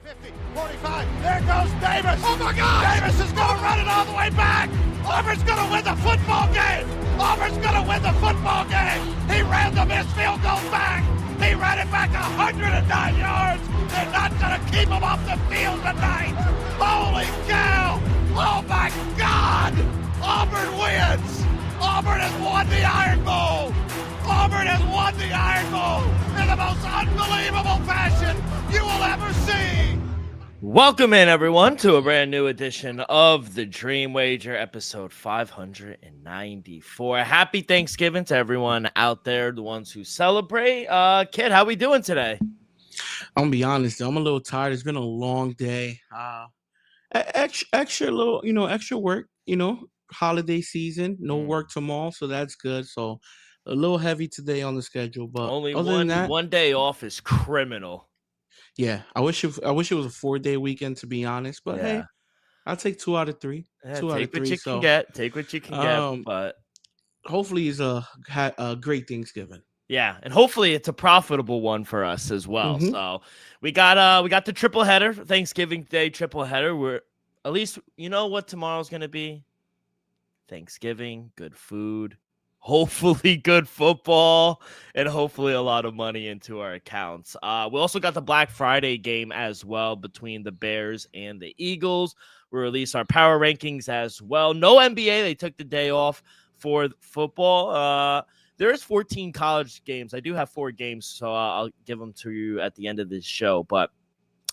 50, 45, there goes Davis. Oh my God! Davis is going to run it all the way back. Auburn's going to win the football game. Auburn's going to win the football game. He ran the missed field goal back. He ran it back 109 yards. They're not going to keep him off the field tonight. Holy cow! Oh my God! Auburn wins. Auburn has won the Iron Bowl. Auburn has won the Iron Bowl in the most unbelievable fashion you will ever see. Welcome in, everyone, to a brand new edition of the Dream Wager, episode 594. Happy Thanksgiving to everyone out there, the ones who celebrate. Kid, how we doing today? I'm gonna be honest, I'm a little tired. It's been a long day. Extra little, extra work. Holiday season, no work tomorrow, so that's good. So a little heavy today on the schedule, but Only other than that, one day off is criminal. Yeah, I wish it was a 4-day weekend, to be honest. But hey, I'll take 2 out of 3. Yeah, 2 out of 3. Take what you can get. But hopefully, it's a great Thanksgiving. Yeah, and hopefully it's a profitable one for us as well. Mm-hmm. So we got the triple header, Thanksgiving Day triple header. We're at least what tomorrow's gonna be. Thanksgiving, good food, hopefully good football, and hopefully a lot of money into our accounts. We also got the Black Friday game as well between the Bears and the Eagles. We release our power rankings as well. No NBA. They took the day off for football. There is 14 college games. I do have 4 games, so I'll give them to you at the end of this show. But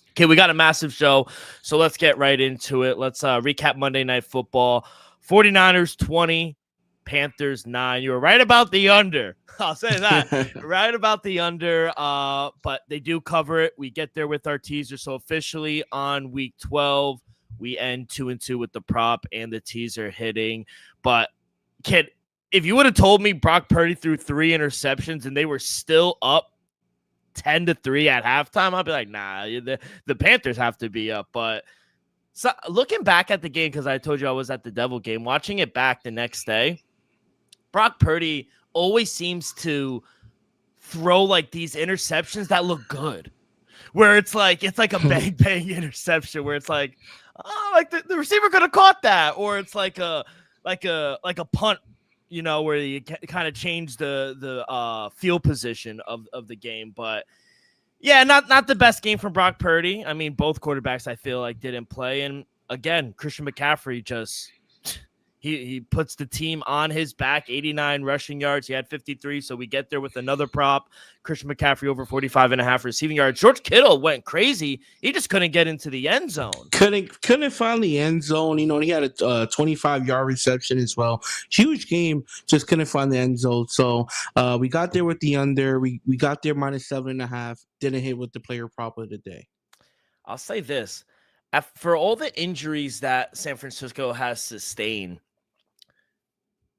okay, we got a massive show, so let's get right into it. Let's recap Monday Night Football. 49ers 20, Panthers 9. You were right about the under. I'll say that. Right about the under, but they do cover it. We get there with our teaser. So officially on week 12, we end 2-2 with the prop and the teaser hitting. But, kid, if you would have told me Brock Purdy threw 3 interceptions and they were still up 10-3 at halftime, I'd be like, nah, the Panthers have to be up. But so looking back at the game, because I told you I was at the Devil game, watching it back the next day, Brock Purdy always seems to throw like these interceptions that look good, where it's like a bang interception, where it's like, oh, like the receiver could have caught that, or it's like a punt, where you kind of change the field position of the game. But yeah, not the best game from Brock Purdy. I mean, both quarterbacks I feel like didn't play. And again, Christian McCaffrey just he puts the team on his back, 89 rushing yards. He had 53, so we get there with another prop. Christian McCaffrey over 45.5 receiving yards. George Kittle went crazy. He just couldn't get into the end zone. Couldn't find the end zone. He had a 25-yard reception as well. Huge game, just couldn't find the end zone. So we got there with the under. We got there minus 7.5. Didn't hit with the player prop of the day. I'll say this. For all the injuries that San Francisco has sustained,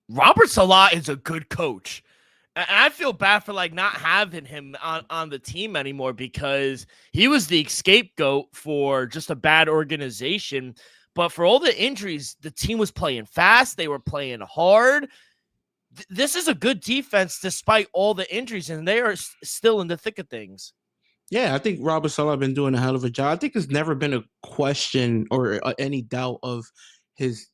Robert Saleh is a good coach. And I feel bad for not having him on the team anymore, because he was the scapegoat for just a bad organization. But for all the injuries, the team was playing fast. They were playing hard. This is a good defense despite all the injuries, and they are still in the thick of things. Yeah, I think Robert Saleh has been doing a hell of a job. I think there's never been a question or any doubt of his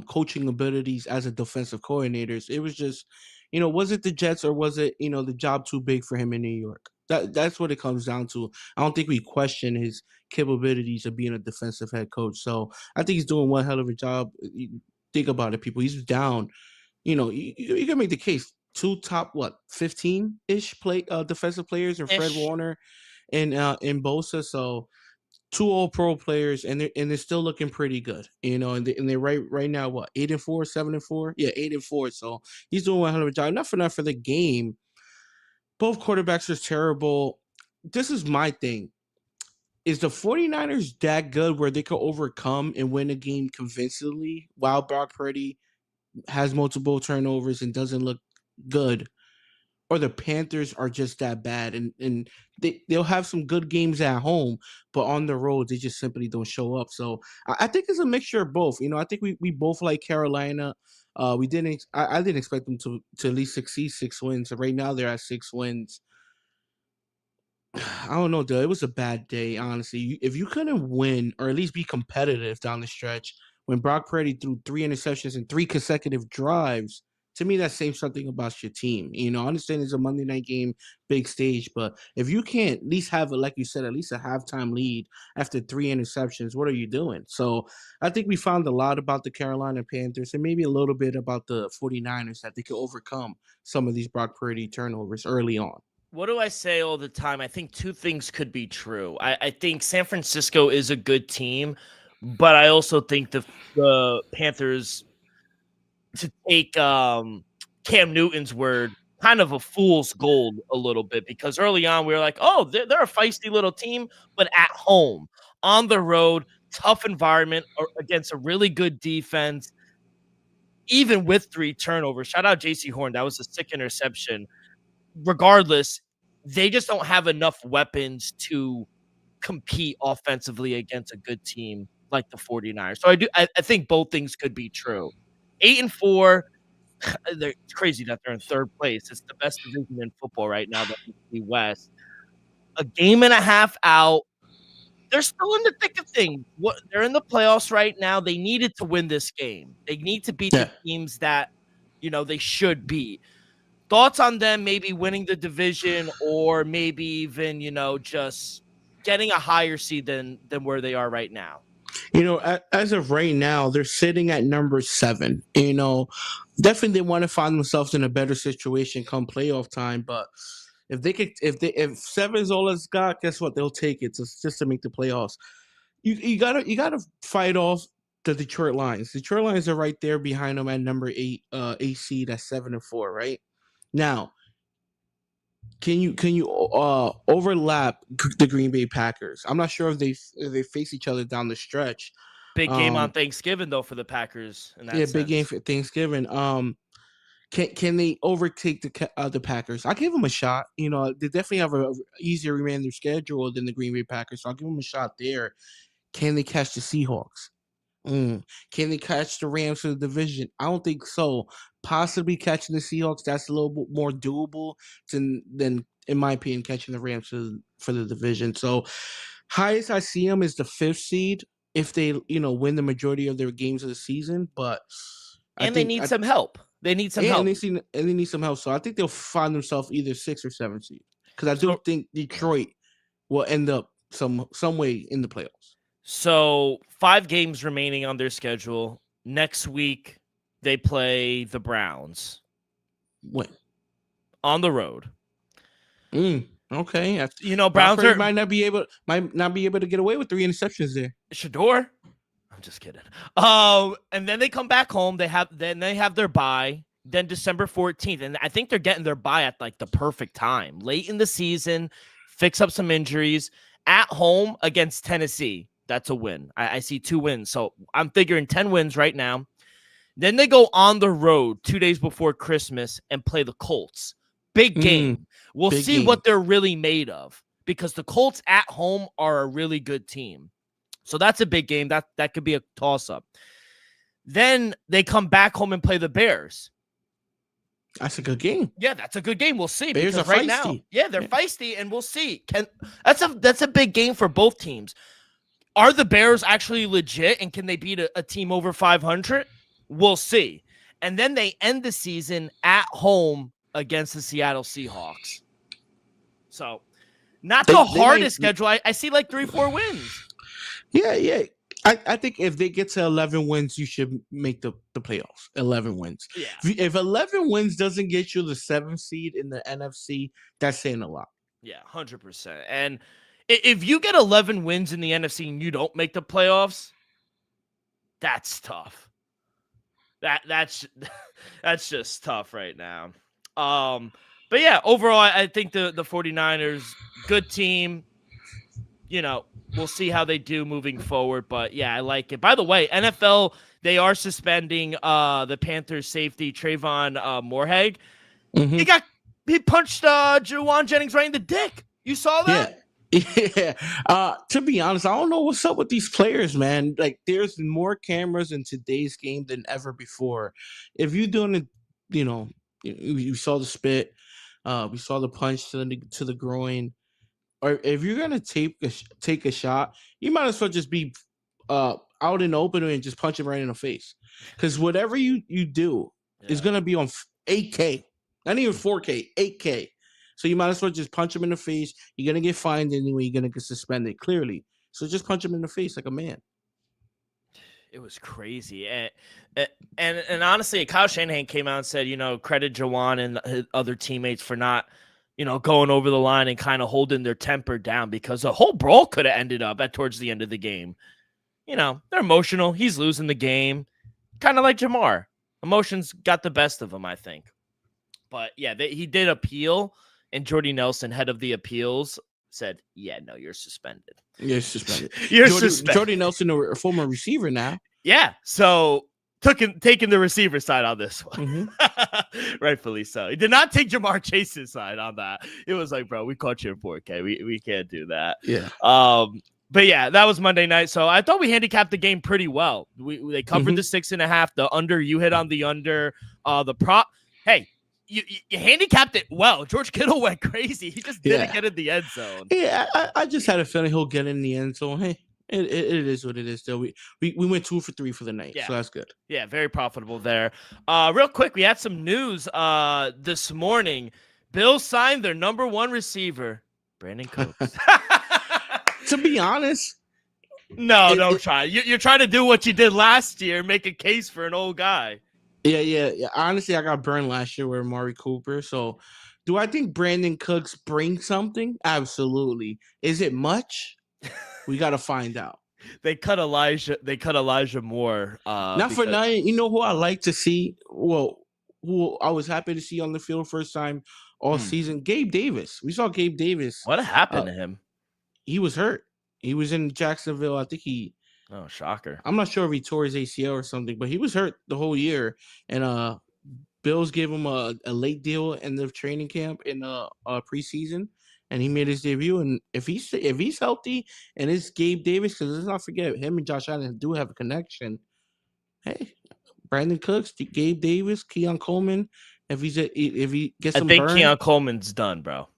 coaching abilities as a defensive coordinator. It was just, was it the Jets or was it, the job too big for him in New York? That's what it comes down to. I don't think we question his capabilities of being a defensive head coach. So I think he's doing one hell of a job. Think about it, people. He's down. You can make the case. 2 top 15-ish defensive players, and Fred Warner and Bosa. So 2 all-pro players, and they're still looking pretty good, and they're right now 8-4, 7-4, 8-4. So he's doing one hell of a job. Enough for the game. Both quarterbacks are terrible. This is my thing. Is the 49ers that good where they could overcome and win a game convincingly while Brock Purdy has multiple turnovers and doesn't look good? Or the Panthers are just that bad, and they'll have some good games at home, but on the road they just simply don't show up. So I think it's a mixture of both. I think we both like Carolina. I didn't expect them to at least succeed 6 wins. So right now they're at 6 wins. I don't know, though. It was a bad day, honestly. If you couldn't win or at least be competitive down the stretch, when Brock Purdy threw 3 interceptions in 3 consecutive drives, to me that says something about your team. I understand it's a Monday night game, big stage, but if you can't at least have, like you said, at least a halftime lead after 3 interceptions, what are you doing? So I think we found a lot about the Carolina Panthers and maybe a little bit about the 49ers that they could overcome some of these Brock Purdy turnovers early on. What do I say all the time? I think two things could be true. I think San Francisco is a good team, but I also think the Panthers, to take Cam Newton's word, kind of a fool's gold a little bit, because early on we were like, oh, they're a feisty little team, but at home, on the road, tough environment against a really good defense, even with 3 turnovers. Shout out JC Horn. That was a sick interception. Regardless, they just don't have enough weapons to compete offensively against a good team like the 49ers. So I think both things could be true. 8-4, it's crazy that they're in third place. It's the best division in football right now, the NFC West. A game and a half out. They're still in the thick of things. They're in the playoffs right now. They needed to win this game. They need to beat the teams that, they should beat. Thoughts on them maybe winning the division, or maybe even, just getting a higher seed than where they are right now? As of right now, they're sitting at number 7. Definitely they want to find themselves in a better situation come playoff time. But if 7 is all it's got, guess what? They'll take it just to make the playoffs. You gotta fight off the Detroit Lions. Detroit Lions are right there behind them at number 8, seed at 7-4. Right now, can you overlap the Green Bay Packers? I'm not sure if they face each other down the stretch. Big game on Thanksgiving though for the Packers. Big game for Thanksgiving. Can they overtake the Packers? I'll give them a shot. They definitely have a easier remainder schedule than the Green Bay Packers, so I'll give them a shot there. Can they catch the Seahawks? Can they catch the Rams for the division? I don't think so. Possibly catching the Seahawks, that's a little bit more doable than in my opinion, catching the Rams for the division. So highest I see them is the 5th seed if they, win the majority of their games of the season. But they need some help. They need some help. And they need some help. So I think they'll find themselves either 6th or 7th seed. Because I do think Detroit will end up some way in the playoffs. So 5 games remaining on their schedule. Next week, they play the Browns. When? On the road. Okay. Browns might not be able to get away with 3 interceptions there. Shador. I'm just kidding. And then they come back home. They have their bye. Then December 14th, and I think they're getting their bye at like the perfect time, late in the season. Fix up some injuries at home against Tennessee. That's a win. I see 2 wins, so I'm figuring 10 wins right now. Then they go on the road 2 days before Christmas and play the Colts. Big game. We'll see what they're really made of, because the Colts at home are a really good team. So that's a big game. That could be a toss-up. Then they come back home and play the Bears. That's a good game. Yeah, that's a good game. We'll see. Bears because are right feisty. Now, they're feisty, and we'll see. That's a big game for both teams. Are the Bears actually legit, and can they beat a team over 500? We'll see. And then they end the season at home against the Seattle Seahawks. So, not the hardest schedule. I see like 3-4 wins. Yeah. I think if they get to 11 wins, you should make the playoffs. 11 wins. Yeah. If 11 wins doesn't get you the 7th seed in the NFC, that's saying a lot. Yeah, 100%. And if you get 11 wins in the NFC and you don't make the playoffs, that's tough. That's just tough right now. But yeah, overall, I think the 49ers, good team. We'll see how they do moving forward. But yeah, I like it. By the way, NFL, they are suspending the Panthers safety Trayvon Moorhead. Mm-hmm. He punched Juwan Jennings right in the dick. You saw that? Yeah. To be honest, I don't know what's up with these players, man. Like, there's more cameras in today's game than ever before. If you're doing it, you saw the spit, we saw the punch to the groin, or if you're gonna take a shot, you might as well just be out in the open and just punch him right in the face. Because whatever you do is gonna be on 8K, not even 4K, 8K. So you might as well just punch him in the face. You're gonna get fined anyway. You're gonna get suspended clearly. So just punch him in the face like a man. It was crazy. And honestly, Kyle Shanahan came out and said, credit Jawan and his other teammates for not, going over the line and kind of holding their temper down, because the whole brawl could have ended up towards the end of the game. They're emotional. He's losing the game. Kind of like Jamar. Emotions got the best of him, I think. But yeah, he did appeal, and Jordy Nelson, head of the appeals, said, yeah, no, you're suspended. You're suspended. Suspended. Jordy Nelson, a former receiver now. Yeah, so taking the receiver side on this one. Mm-hmm. Rightfully so. He did not take Jamar Chase's side on that. It was like, bro, we caught you in 4K. We can't do that. Yeah. But yeah, that was Monday night. So I thought we handicapped the game pretty well. They covered the 6.5. The under, you hit on the under. The prop. Hey, you handicapped it well. George Kittle went crazy. He just didn't get in the end zone. Yeah, I just had a feeling he'll get in the end zone. Hey, it is what it is. Still, we went 2 for 3 for the night, so that's good. Yeah, very profitable there. Real quick, we had some news this morning. Bills signed their number 1 receiver, Brandon Cooks. To be honest, no, don't try. You're trying to do what you did last year, make a case for an old guy. Yeah. Honestly, I got burned last year with Amari Cooper. So, do I think Brandon Cooks brings something? Absolutely. Is it much? We got to find out. They cut Elijah Moore. Not for nothing. You know who I like to see? Well, who I was happy to see on the field first time all season? Gabe Davis. We saw Gabe Davis. What happened to him? He was hurt. He was in Jacksonville. I think Oh, shocker. I'm not sure if he tore his ACL or something, but he was hurt the whole year. And Bills gave him a late deal in the training camp in preseason, and he made his debut. And if he's healthy and it's Gabe Davis, because let's not forget, him and Josh Allen do have a connection. Hey, Brandon Cooks, Gabe Davis, Keon Coleman. If he gets some burn, I think Keon Coleman's done, bro.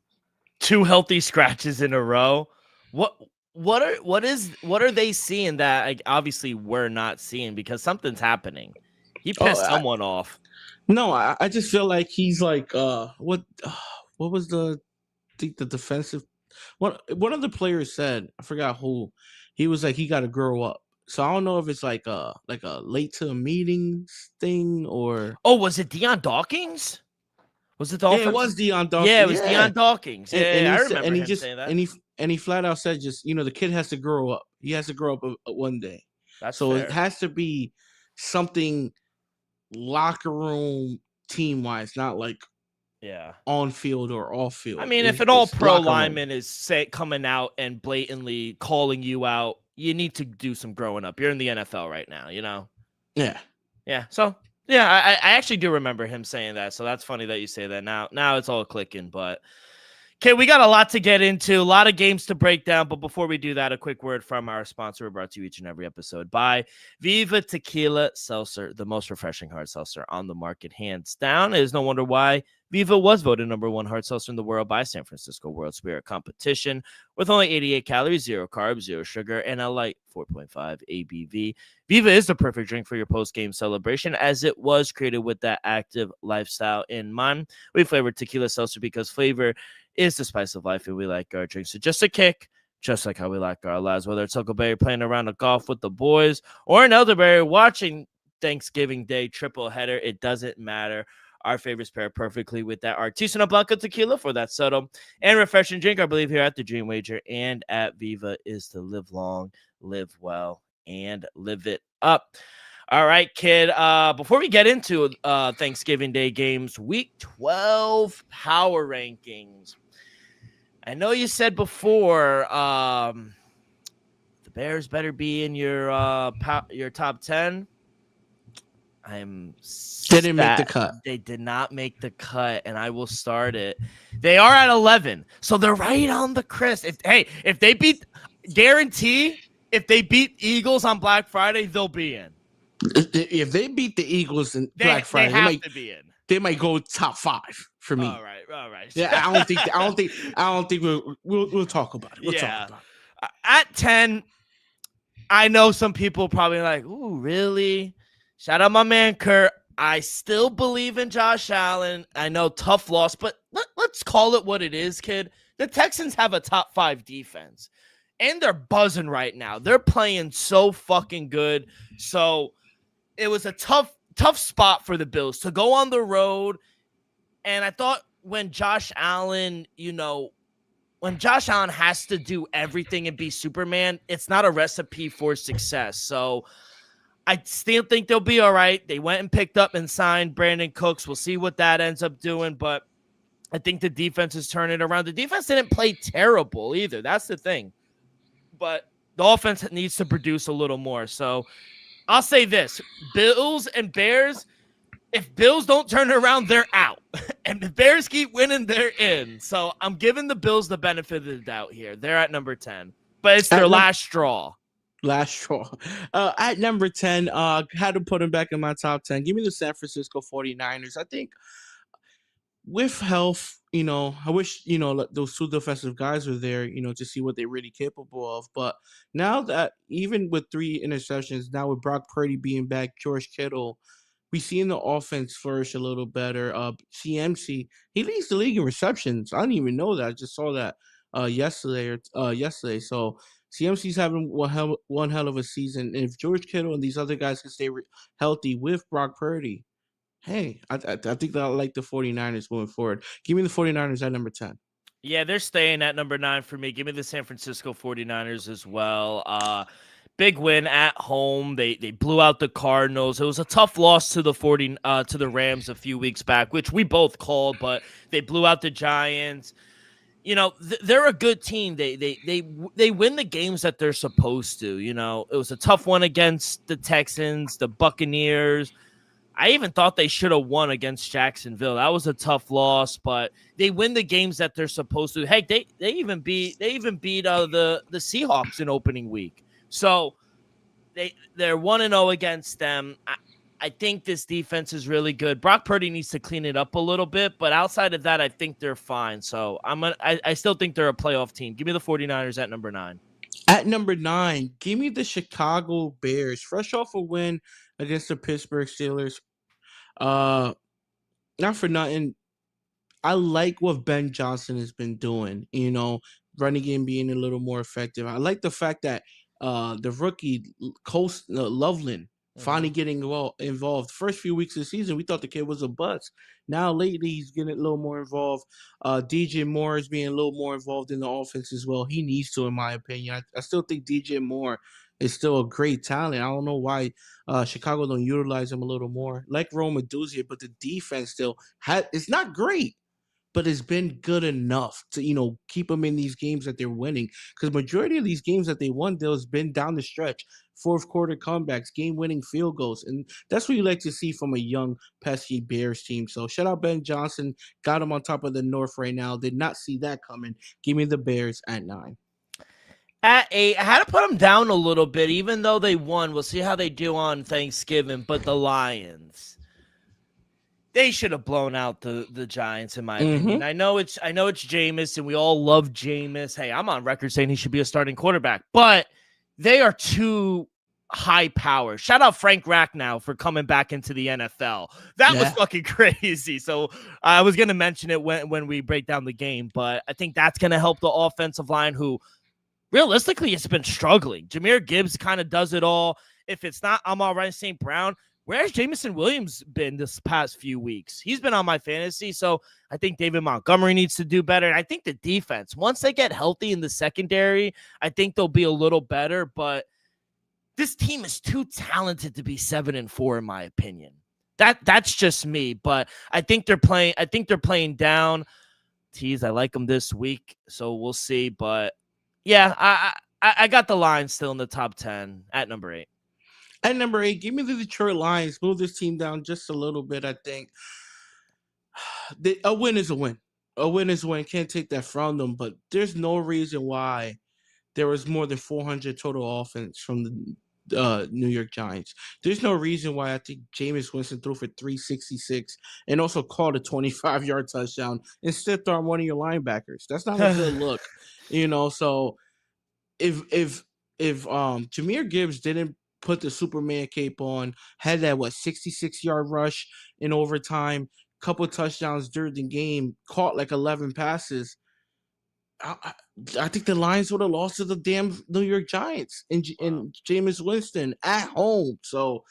2 healthy scratches in a row. What are they seeing that obviously we're not seeing, because something's happening? He pissed someone off. No, I just feel like he's like what was the defensive one of the players said, I forgot who, he was like he got to grow up. So I don't know if it's like a late to a meetings thing or was it Deion Dawkins? Was it the it was Deion Dawkins. Yeah, it was Deion Dawkins. Yeah, I remember him just saying that. And he flat out said, just the kid has to grow up. He has to grow up one day. That's so fair. It has to be something locker room team wise, not like on field or off field. I mean, if an all-pro lineman is coming out and blatantly calling you out, you need to do some growing up. You're in the NFL right now, Yeah. So. Yeah, I actually do remember him saying that, so that's funny that you say that now. Now it's all clicking, but okay, we got a lot to get into, a lot of games to break down, but before we do that, a quick word from our sponsor. We're brought to you each and every episode by Viva Tequila Seltzer, the most refreshing hard seltzer on the market, hands down. It is no wonder why Viva was voted number 1 hard seltzer in the world by San Francisco World Spirit Competition, with only 88 calories, 0 carbs, 0 sugar, and a light 4.5 ABV. Viva is the perfect drink for your post-game celebration, as it was created with that active lifestyle in mind. We flavored tequila seltzer because flavor is the spice of life, and we like our drinks so just a kick, just like how we like our lives. Whether it's Huckleberry playing around a golf with the boys or an elderberry watching Thanksgiving Day triple header, it doesn't matter. Our favorites pair perfectly with that artisanal Blanco tequila for that subtle and refreshing drink. I believe here at the Dream Wager and at Viva is to live long, live well, and live it up. All right, kid. Before we get into Thanksgiving Day games, Week 12 power rankings. I know you said before the Bears better be in your top 10. They didn't make the cut. They did not make the cut, and I will start it. They are at 11, so they're right on the crisp. If they beat Eagles on Black Friday, they'll be in. If they beat the Eagles on Black Friday, they have to be in. they might go top 5 for me. All right. Yeah, I don't think we'll talk about it. We'll talk about it. At 10, I know some people probably like, ooh, really? Shout out my man Kurt. I still believe in Josh Allen. I know tough loss, but let's call it what it is, kid. The Texans have a top 5 defense, and they're buzzing right now. They're playing so fucking good. So it was a tough spot for the Bills to go on the road. And I thought when Josh Allen has to do everything and be Superman, it's not a recipe for success. So I still think they'll be all right. They went and picked up and signed Brandon Cooks. We'll see what that ends up doing, but I think the defense is turning around. The defense didn't play terrible either. That's the thing. But the offense needs to produce a little more. So I'll say this. Bills and Bears, if Bills don't turn it around, they're out. And if Bears keep winning, they're in. So I'm giving the Bills the benefit of the doubt here. They're at number 10. But it's their last straw. Last straw. At number 10, had to put him back in my top 10. Give me the San Francisco 49ers. I think with health, I wish, those 2 defensive guys were there, to see what they're really capable of. But now that even with 3 interceptions, now with Brock Purdy being back, George Kittle, we seen the offense flourish a little better. CMC, he leads the league in receptions. I didn't even know that. I just saw that yesterday. So CMC's having one hell of a season. And if George Kittle and these other guys can stay healthy with Brock Purdy, hey, I think that I like the 49ers going forward. Give me the 49ers at number 10. Yeah, they're staying at number 9 for me. Give me the San Francisco 49ers as well. Big win at home. They blew out the Cardinals. It was a tough loss to the Rams a few weeks back, which we both called, but they blew out the Giants. They're a good team. They win the games that they're supposed to. It was a tough one against the Texans, the Buccaneers. I even thought they should have won against Jacksonville. That was a tough loss, but they win the games that they're supposed to. Heck, they even beat the Seahawks in opening week. So they're 1-0 against them. I think this defense is really good. Brock Purdy needs to clean it up a little bit, but outside of that, I think they're fine. So I still think they're a playoff team. Give me the 49ers at number 9. At number 9, give me the Chicago Bears. Fresh off a win against the Pittsburgh Steelers. Not for nothing, I like what Ben Johnson has been doing, running game being a little more effective. I like the fact that the rookie Loveland finally getting involved. First few weeks of the season, we thought the kid was a bust. Now lately, he's getting a little more involved. DJ Moore is being a little more involved in the offense as well. He needs to, in my opinion. I still think DJ Moore is still a great talent. I don't know why Chicago don't utilize him a little more. Like Rome Medusa, but the defense still it's not great, but it's been good enough to, keep them in these games that they're winning. Because majority of these games that they won, there's been down the stretch, fourth quarter comebacks, game-winning field goals. And that's what you like to see from a young, pesky Bears team. So shout out Ben Johnson. Got him on top of the North right now. Did not see that coming. Give me the Bears at 9. At 8, I had to put them down a little bit, even though they won. We'll see how they do on Thanksgiving. But the Lions, they should have blown out the Giants, in my opinion. I know it's Jameis, and we all love Jameis. Hey, I'm on record saying he should be a starting quarterback, but they are too high power. Shout out Frank Ragnow for coming back into the NFL. That was fucking crazy. So I was going to mention it when we break down the game, but I think that's going to help the offensive line, who realistically has been struggling. Jahmyr Gibbs kind of does it all. If it's not Amon-Ra St. Brown, where's Jameson Williams been this past few weeks? He's been on my fantasy, so I think David Montgomery needs to do better. And I think the defense, once they get healthy in the secondary, I think they'll be a little better. But this team is too talented to be 7-4, in my opinion. That's just me. But I think they're playing down. Tease, I like them this week, so we'll see. But yeah, I got the Lions still in the top 10 at number 8. At number 8, give me the Detroit Lions. Move this team down just a little bit, I think. A win is a win. A win is a win. Can't take that from them, but there's no reason why there was more than 400 total offense from New York Giants. There's no reason why I think Jameis Winston threw for 366 and also called a 25-yard touchdown instead throwing one of your linebackers. That's not a good look, So if Jahmyr Gibbs didn't put the Superman cape on, had that 66-yard rush in overtime, couple touchdowns during the game, caught like 11 passes. I think the Lions would have lost to the damn New York Giants and Jameis Winston at home. So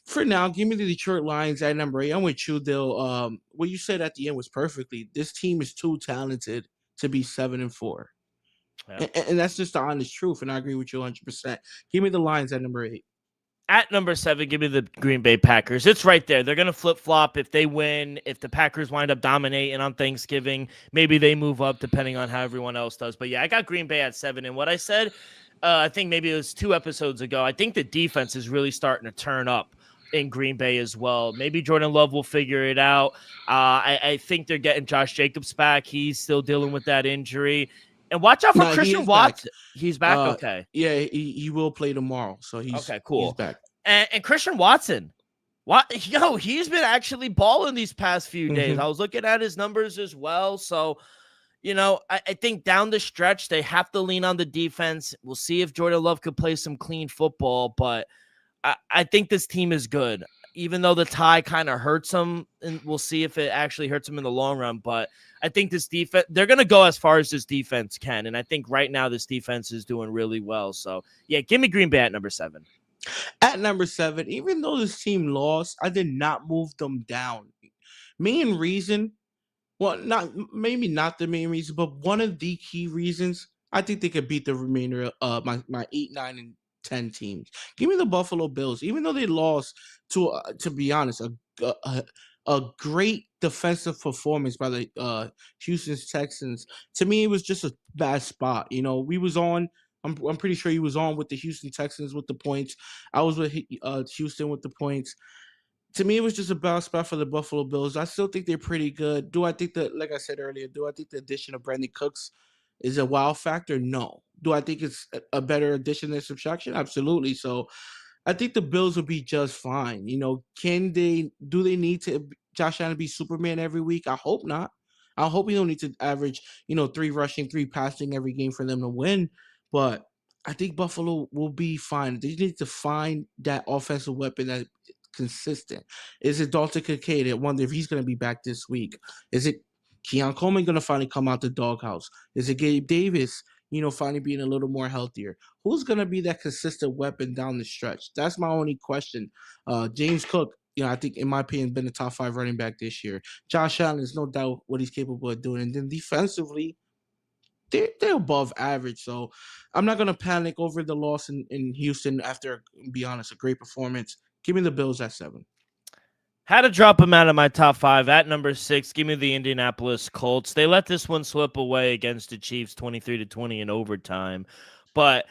for now, give me the Detroit Lions at number 8. I'm with you, Dill. What you said at the end was perfectly. This team is too talented to be 7-4. Yeah. And that's just the honest truth, and I agree with you 100%. Give me the Lions at number 8. At number 7, give me the Green Bay Packers. It's right there. They're going to flip-flop if they win. If the Packers wind up dominating on Thanksgiving, maybe they move up depending on how everyone else does. But, yeah, I got Green Bay at 7. And what I said, I think maybe it was 2 episodes ago, I think the defense is really starting to turn up in Green Bay as well. Maybe Jordan Love will figure it out. I think they're getting Josh Jacobs back. He's still dealing with that injury. And watch out for Christian Watson. He's back, okay. Yeah, he will play tomorrow. So he's okay, cool. He's back. And Christian Watson, he's been actually balling these past few days. I was looking at his numbers as well. So, I think down the stretch, they have to lean on the defense. We'll see if Jordan Love could play some clean football, but I think this team is good. Even though the tie kind of hurts them, and we'll see if it actually hurts them in the long run. But I think this defense, they're going to go as far as this defense can. And I think right now this defense is doing really well. So, yeah, give me Green Bay at number 7. At number 7, even though this team lost, I did not move them down. Main reason, maybe not the main reason, but one of the key reasons, I think they could beat the remainder of my 8, 9, and 10 teams. Give me the Buffalo Bills, even though they lost to be honest, a great defensive performance by the Houston Texans. To me, it was just a bad spot. We was on. I'm pretty sure he was on with the Houston Texans with the points. I was with Houston with the points. To me, it was just a bad spot for the Buffalo Bills. I still think they're pretty good. Do I think that, like I said earlier, do I think the addition of Brandon Cooks is a wow factor? No. Do I think it's a better addition than subtraction? Absolutely. So I think the Bills will be just fine. Do they need to Josh Allen be Superman every week? I hope not. I hope we don't need to average, 3 rushing, 3 passing every game for them to win. But I think Buffalo will be fine. They need to find that offensive weapon that consistent. Is it Dalton Kincaid? I wonder if he's going to be back this week. Is it Keon Coleman going to finally come out the doghouse? Is it Gabe Davis, finally being a little more healthier? Who's going to be that consistent weapon down the stretch? That's my only question. James Cook, I think, in my opinion, been a top 5 running back this year. Josh Allen is no doubt what he's capable of doing. And then defensively, they're above average. So I'm not going to panic over the loss in Houston after, be honest, a great performance. Give me the Bills at 7. Had to drop them out of my top 5. At number 6, give me the Indianapolis Colts. They let this one slip away against the Chiefs 23-20 in overtime. But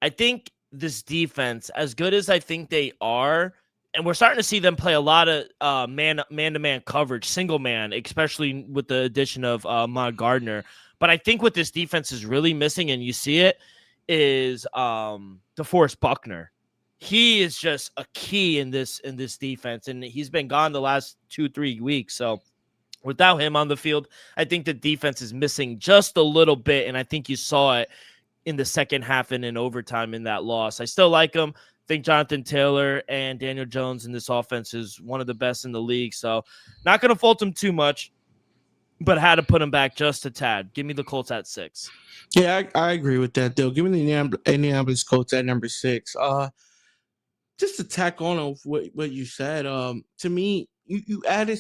I think this defense, as good as I think they are, and we're starting to see them play a lot of man-to-man coverage, single man, especially with the addition of Ahmad Gardner. But I think what this defense is really missing, and you see it, is DeForest Buckner. He is just a key in this defense, and he's been gone the last 2-3 weeks. So without him on the field, I think the defense is missing just a little bit, and I think you saw it in the second half and in overtime in that loss. I still like him. I think Jonathan Taylor and Daniel Jones in this offense is one of the best in the league. So not going to fault him too much, but had to put him back just a tad. Give me the Colts at 6. Yeah, I agree with that, though. Give me the Indianapolis Colts at number 6. Just to tack on what you said, to me, you added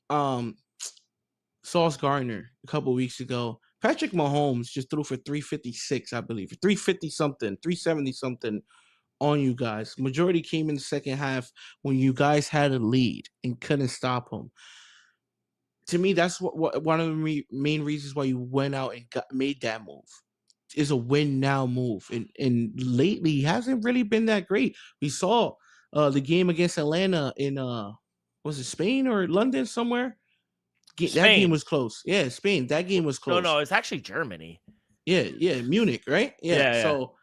Sauce Gardner a couple weeks ago. Patrick Mahomes just threw for 356, I believe, 350-something, 370-something on you guys. Majority came in the second half when you guys had a lead and couldn't stop him. To me, that's what one of the main reasons why you went out and made that move. Is a win now move, and lately he hasn't really been that great. We saw the game against Atlanta in was it Spain or London somewhere? That game was close. Yeah, Spain. That game was close. No, it's actually Germany. Yeah, Munich, right? Yeah. So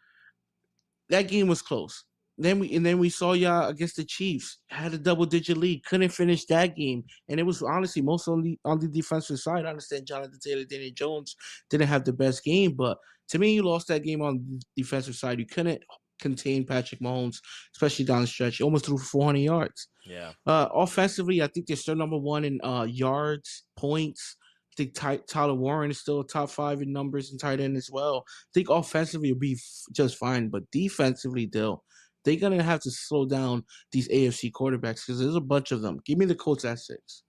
that game was close. Then we saw y'all against the Chiefs, had a double-digit lead, couldn't finish that game, and it was honestly most on the defensive side. I understand Jonathan Taylor, Daniel Jones didn't have the best game, but to me, you lost that game on the defensive side. You couldn't contain Patrick Mahomes, especially down the stretch. You almost threw for 400 yards. Yeah. Offensively, I think they're still number one in yards, points. I think Tyler Warren is still top 5 in numbers and tight end as well. I think offensively will be just fine, but defensively, Dill, they're gonna have to slow down these AFC quarterbacks because there's a bunch of them. Give me the Colts at 6.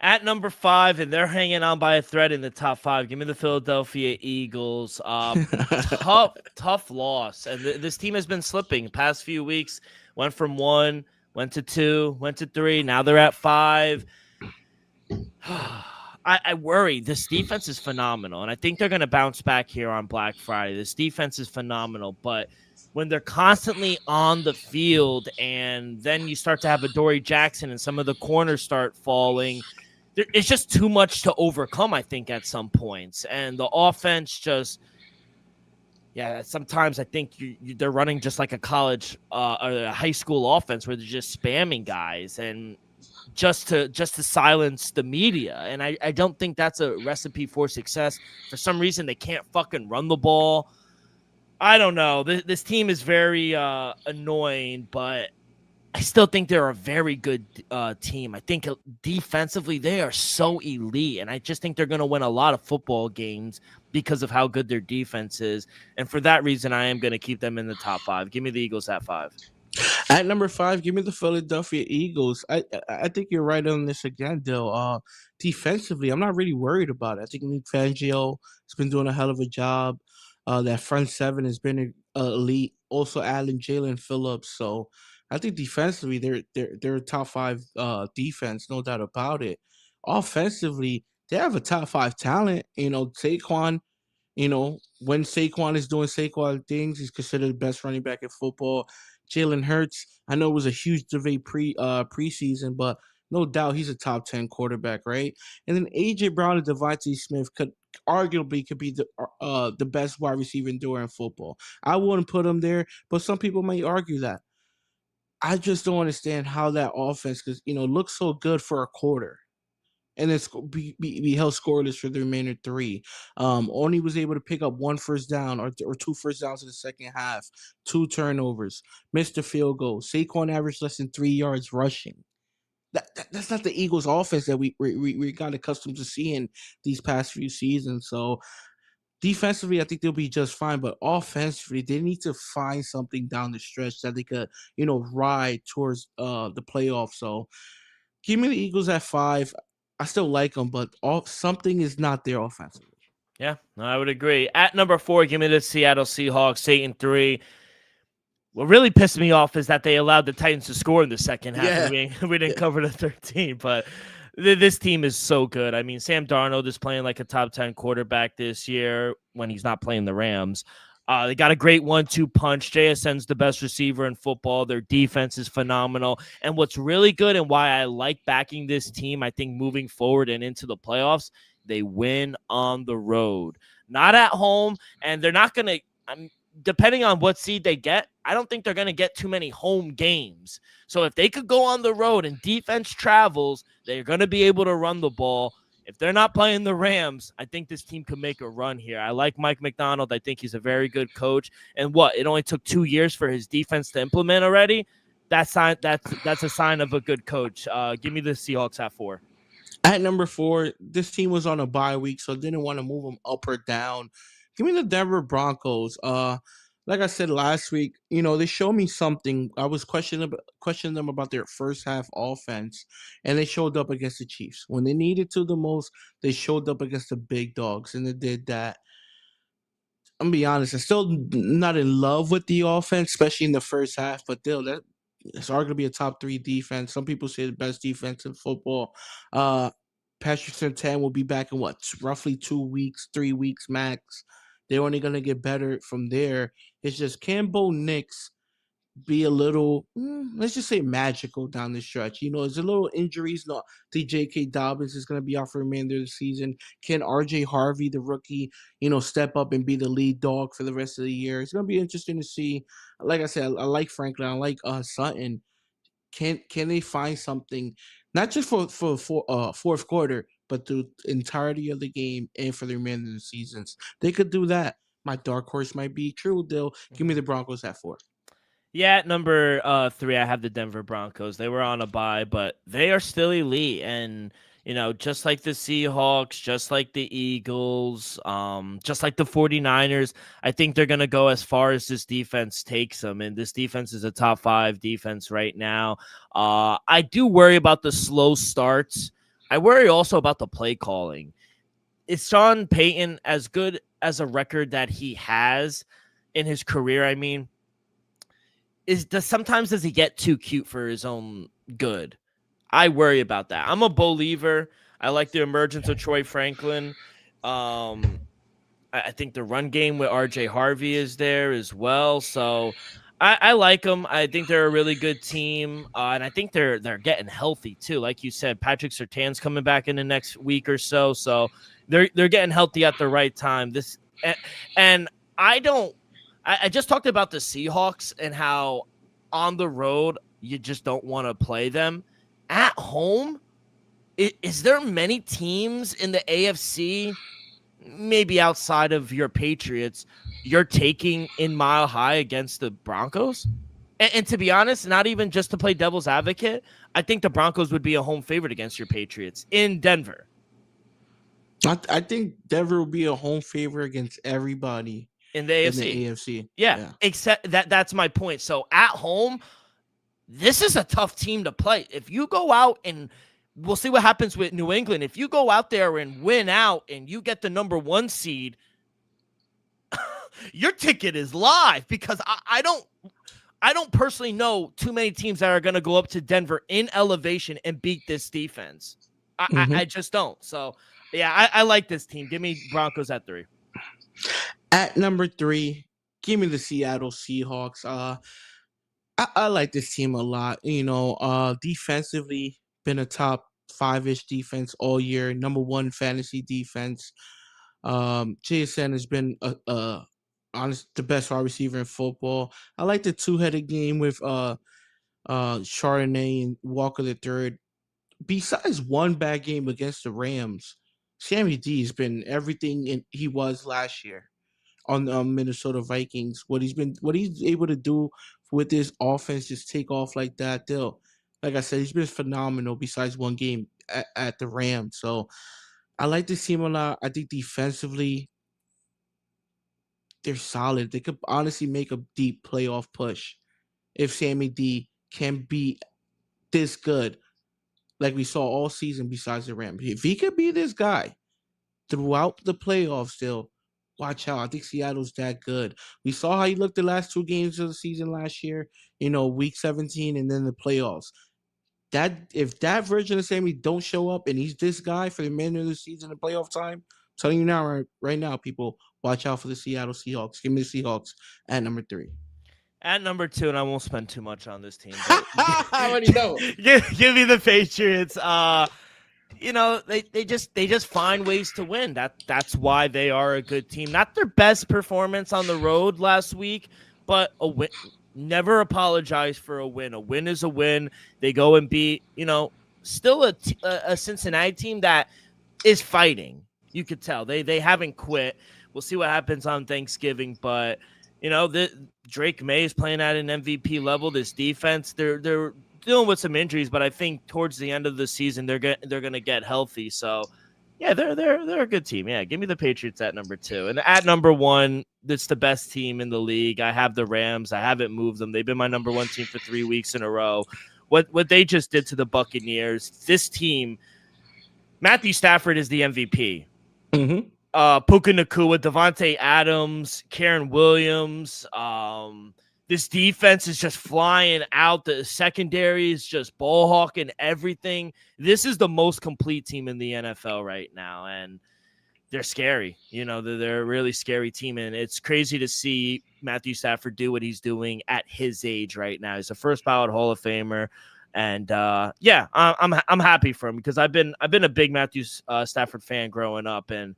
At number 5, and they're hanging on by a thread in the top 5. Give me the Philadelphia Eagles. Tough loss. And this team has been slipping the past few weeks. Went from 1, went to 2, went to 3. Now they're at 5. I worry. This defense is phenomenal, and I think they're going to bounce back here on Black Friday. This defense is phenomenal, but when they're constantly on the field and then you start to have Adoree Jackson and some of the corners start falling, it's just too much to overcome, I think, at some points. And the offense just, sometimes I think they're running just like a college or a high school offense where they're just spamming guys and just to silence the media. And I don't think that's a recipe for success. For some reason, they can't fucking run the ball. I don't know. This team is very annoying, but I still think they're a very good team. I think defensively they are so elite, and I just think they're going to win a lot of football games because of how good their defense is. And for that reason, I am going to keep them in the top 5. Give me the Eagles at 5. At number 5, give me the Philadelphia Eagles. I think you're right on this again, Dill. Defensively, I'm not really worried about it. I think Nick Fangio has been doing a hell of a job. That front seven has been elite. Also, adding Jalen Phillips. So I think defensively, they're a top 5 defense, no doubt about it. Offensively, they have a top 5 talent. Saquon. When Saquon is doing Saquon things, he's considered the best running back in football. Jalen Hurts, I know it was a huge debate preseason, but no doubt he's a top 10 quarterback, right? And then AJ Brown and Devontae Smith could be the best wide receiver in football. I wouldn't put him there, but some people may argue that. I just don't understand how that offense, because looks so good for a quarter, and then be held scoreless for the remainder 3. Only was able to pick up 1 first down or 2 first downs in the second half, 2 turnovers, missed a field goal. Saquon averaged less than 3 yards rushing. That's not the Eagles' offense that we got accustomed to seeing these past few seasons. So defensively, I think they'll be just fine, but offensively, they need to find something down the stretch that they could, ride towards the playoffs. So give me the Eagles at 5. I still like them, but something is not there offensively. Yeah, I would agree. At number 4, give me the Seattle Seahawks, 8-3. What really pissed me off is that they allowed the Titans to score in the second half. Yeah. We didn't cover the 13, but this team is so good. I mean, Sam Darnold is playing like a top 10 quarterback this year when he's not playing the Rams. They got a great 1-2 punch. JSN's the best receiver in football. Their defense is phenomenal. And what's really good and why I like backing this team, I think moving forward and into the playoffs, they win on the road, not at home. And they're not going to, depending on what seed they get, I don't think they're going to get too many home games. So if they could go on the road and defense travels, they're going to be able to run the ball. If they're not playing the Rams, I think this team could make a run here. I like Mike McDonald. I think he's a very good coach. And it only took 2 years for his defense to implement already. That's a sign of a good coach. Give me the Seahawks at 4. At number 4, this team was on a bye week, so didn't want to move them up or down. Give me the Denver Broncos. Like I said last week, they showed me something. I was questioning them about their first half offense, and they showed up against the Chiefs. When they needed to the most, they showed up against the big dogs, and they did that. I'm gonna be honest, I'm still not in love with the offense, especially in the first half, but still, it's arguably a top 3 defense. Some people say the best defense in football. Patrick Surtain will be back in roughly 2 weeks, 3 weeks max. They're only gonna get better from there. It's just Campbell Nix be a little, let's just say, magical down the stretch. There's a little injuries. No, the J.K. Dobbins is going to be out for the remainder of the season. Can R.J. Harvey, the rookie, step up and be the lead dog for the rest of the year? It's going to be interesting to see. Like I said, I like Franklin. I like Sutton. Can they find something, not just for fourth quarter, but the entirety of the game and for the remainder of the seasons? They could do that. My dark horse might be true. They'll give me the Broncos at 4. Yeah, at number 3, I have the Denver Broncos. They were on a bye, but they are still elite. And, just like the Seahawks, just like the Eagles, just like the 49ers, I think they're going to go as far as this defense takes them. And this defense is a top 5 defense right now. I do worry about the slow starts. I worry also about the play calling. Is Sean Payton as good as a record that he has in his career? I mean, sometimes does he get too cute for his own good? I worry about that. I'm a believer. I like the emergence of Troy Franklin. I think the run game with R.J. Harvey is there as well. So I like them. I think they're a really good team, and I think they're getting healthy too. Like you said, Patrick Surtain's coming back in the next week or so. So they're getting healthy at the right time. And I don't. I just talked about the Seahawks and how on the road you just don't want to play them. At home, is there many teams in the AFC, maybe outside of your Patriots, you're taking in Mile High against the Broncos? And to be honest, not even just to play devil's advocate, I think the Broncos would be a home favorite against your Patriots in Denver. I think Denver will be a home favorite against everybody in the AFC. Yeah, except that's my point. So at home, this is a tough team to play. If you go out and we'll see what happens with New England. If you go out there and win out and you get the number 1 seed, your ticket is live, because I don't personally know too many teams that are going to go up to Denver in elevation and beat this defense. I just don't. So, yeah, I like this team. Give me Broncos at 3. At number 3, give me the Seattle Seahawks. I like this team a lot. Defensively, been a top 5-ish defense all year. Number 1 fantasy defense. JSN has been honest the best wide receiver in football. I like the 2-headed game with Chardonnay and Walker the third. Besides one bad game against the Rams, Sammy D has been everything he was last year on the Minnesota Vikings. What he's able to do with this offense, just take off like that. Like I said, he's been phenomenal. Besides one game at the Rams, so I like this team a lot. I think defensively, they're solid. They could honestly make a deep playoff push if Sammy D can be this good, like we saw all season. Besides the Rams, if he could be this guy throughout the playoffs, still watch out. I think Seattle's that good. We saw how he looked the last 2 games of the season last year. Week 17 and then the playoffs. That if that version of Sammy don't show up and he's this guy for the remainder of the season in playoff time, I'm telling you now, right now, people, watch out for the Seattle Seahawks. Give me the Seahawks at number 3. At number 2, and I won't spend too much on this team. I already know. Give me the Patriots. They just find ways to win. That's why they are a good team. Not their best performance on the road last week, but a win. Never apologize for a win. A win is a win. They go and beat, still a Cincinnati team that is fighting. You could tell they haven't quit. We'll see what happens on Thanksgiving, but Drake May is playing at an MVP level. This defense, they're dealing with some injuries, but I think towards the end of the season they're gonna get healthy. So yeah, they're a good team. Yeah, give me the Patriots at number 2. And at number 1, it's the best team in the league. I have the Rams. I haven't moved them. They've been my number 1 team for 3 weeks in a row. What they just did to the Buccaneers, this team, Matthew Stafford is the MVP. Mm-hmm. Puka Nacua, Devontae Adams, Karen Williams. This defense is just flying out. The secondary is just ball hawking everything. This is the most complete team in the NFL right now. And they're scary. They're a really scary team, and it's crazy to see Matthew Stafford do what he's doing at his age right now. He's a first ballot Hall of Famer, and I'm happy for him because I've been a big Matthew Stafford fan growing up, and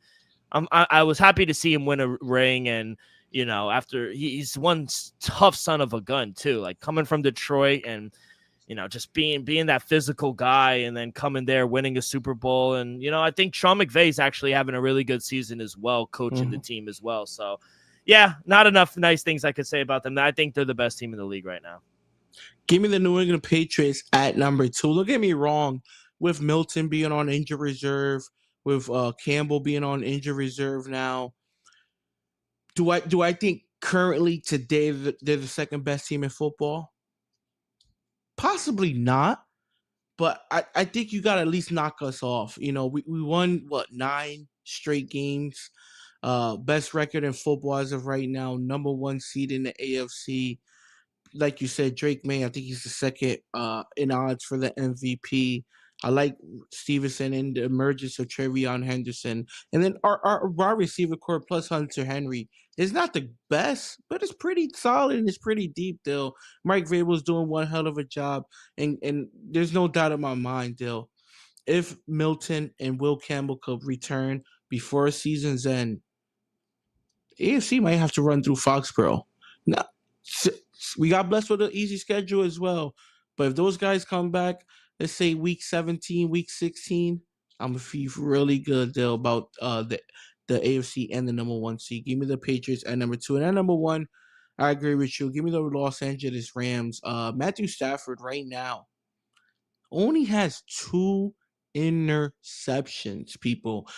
I was happy to see him win a ring, and after he's one tough son of a gun too, like coming from Detroit and just being that physical guy and then coming there, winning a Super Bowl. And, I think Sean McVay's actually having a really good season as well, coaching the team as well. So, yeah, not enough nice things I could say about them. I think they're the best team in the league right now. Give me the New England Patriots at number 2. Don't get me wrong, with Milton being on injured reserve, with Campbell being on injured reserve now, do I think currently today they're the second best team in football? Possibly not, but I think you got to at least knock us off. We won, 9 straight games, best record in football as of right now, number 1 seed in the AFC. Like you said, Drake May, I think he's the second in odds for the MVP. I like Stevenson and the emergence of Trevion Henderson. And then our wide receiver core plus Hunter Henry is not the best, but it's pretty solid and it's pretty deep, Dill. Mike Vrabel's doing one hell of a job. And there's no doubt in my mind, Dill, if Milton and Will Campbell could return before season's end, AFC might have to run through Foxborough. Now, we got blessed with an easy schedule as well. But if those guys come back, let's say week 17, week 16, I'm going to feel really good, Dill, about the AFC and the number 1 seed. Give me the Patriots at number 2. And at number 1, I agree with you. Give me the Los Angeles Rams. Matthew Stafford right now only has 2 interceptions, people,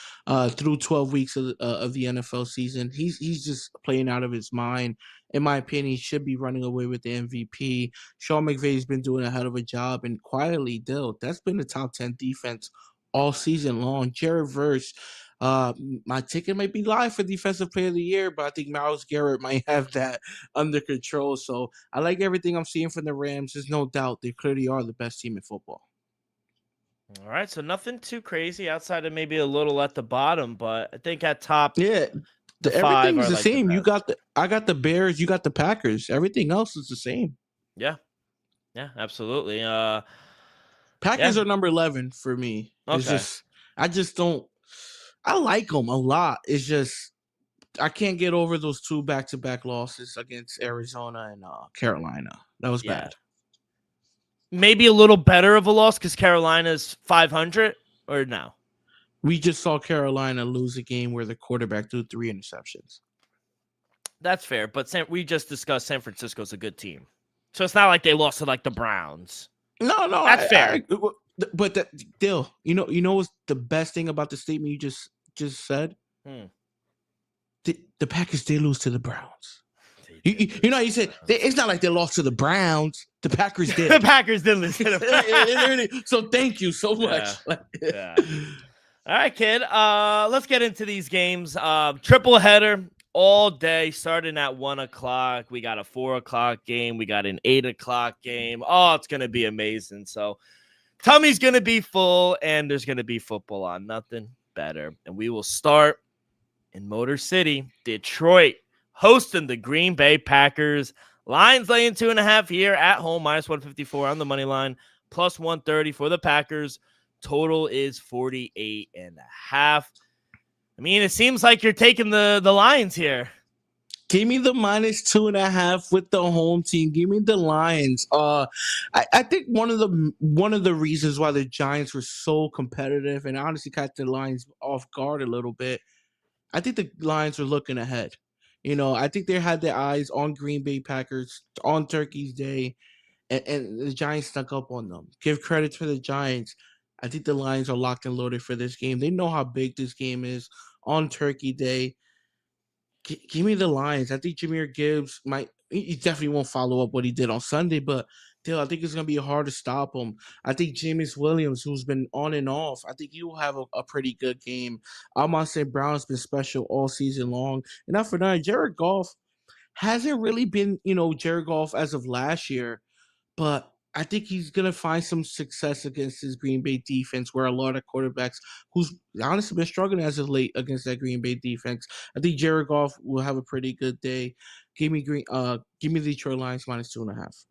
through 12 weeks of the NFL season. He's just playing out of his mind. In my opinion, he should be running away with the MVP. Sean McVay's been doing a hell of a job, and quietly, Dill, that's been the top 10 defense all season long. Jared Verse, my ticket might be live for Defensive Player of the Year, but I think Myles Garrett might have that under control. So I like everything I'm seeing from the Rams. There's no doubt they clearly are the best team in football. All right, so nothing too crazy outside of maybe a little at the bottom, but I think at top, everything is the same. I got the Bears, you got the Packers. Everything else is the same. Yeah, absolutely. Packers are number 11 for me. Okay. I just don't. I like them a lot. It's just I can't get over those 2 back-to-back losses against Arizona and Carolina. That was bad. Maybe a little better of a loss because Carolina's 500, or no? We just saw Carolina lose a game where the quarterback threw 3 interceptions. That's fair, but we just discussed San Francisco's a good team. So it's not like they lost to like the Browns. No, that's fair. But Dill, you know what's the best thing about the statement you just said? The Packers did lose to the Browns. You said it's not like they lost to the Browns. The Packers did. The Packers did lose to the Browns. So thank you so much. Yeah. All right, kid. Let's get into these games. Triple header all day, starting at 1:00. We got a 4:00 game. We got an 8:00 game. Oh, it's gonna be amazing. So, tummy's gonna be full, and there's gonna be football on. Nothing better. And we will start in Motor City, Detroit, hosting the Green Bay Packers. Lions laying 2.5 here at home, -154 on the money line, +130 for the Packers. Total is 48.5. I mean, it seems like you're taking the Lions here. Give me the -2.5 with the home team. Give me the Lions. I think one of the reasons why the Giants were so competitive and honestly caught the Lions off guard a little bit, I think the Lions were looking ahead. I think they had their eyes on Green Bay Packers on Turkey's Day, and the Giants snuck up on them. Give credit to the Giants. I think the Lions are locked and loaded for this game. They know how big this game is on Turkey Day. Give me the Lions. I think Jahmyr Gibbs he definitely won't follow up what he did on Sunday, but still, I think it's going to be hard to stop him. I think Jameis Williams, who's been on and off, I think he will have a pretty good game. Amon-Ra Brown's been special all season long. And not for nothing, Jared Goff hasn't really been, Jared Goff as of last year, but I think he's gonna find some success against his Green Bay defense, where a lot of quarterbacks who's honestly been struggling as of late against that Green Bay defense. I think Jared Goff will have a pretty good day. Give me the Detroit Lions -2.5.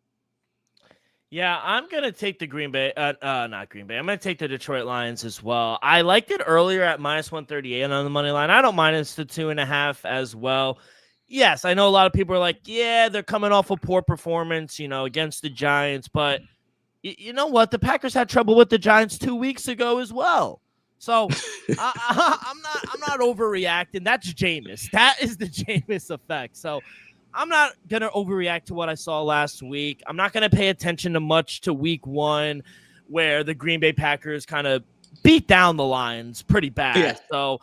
Yeah, I'm gonna take the not Green Bay. I'm gonna take the Detroit Lions as well. I liked it earlier at -138 on the money line. I don't mind it's the 2.5 as well. Yes, I know a lot of people are like, yeah, they're coming off a poor performance, against the Giants, but you know what? The Packers had trouble with the Giants 2 weeks ago as well. So I'm not overreacting. That's Jameis. That is the Jameis effect. So I'm not going to overreact to what I saw last week. I'm not going to pay attention to week 1 where the Green Bay Packers kind of beat down the Lions pretty bad. Yeah. So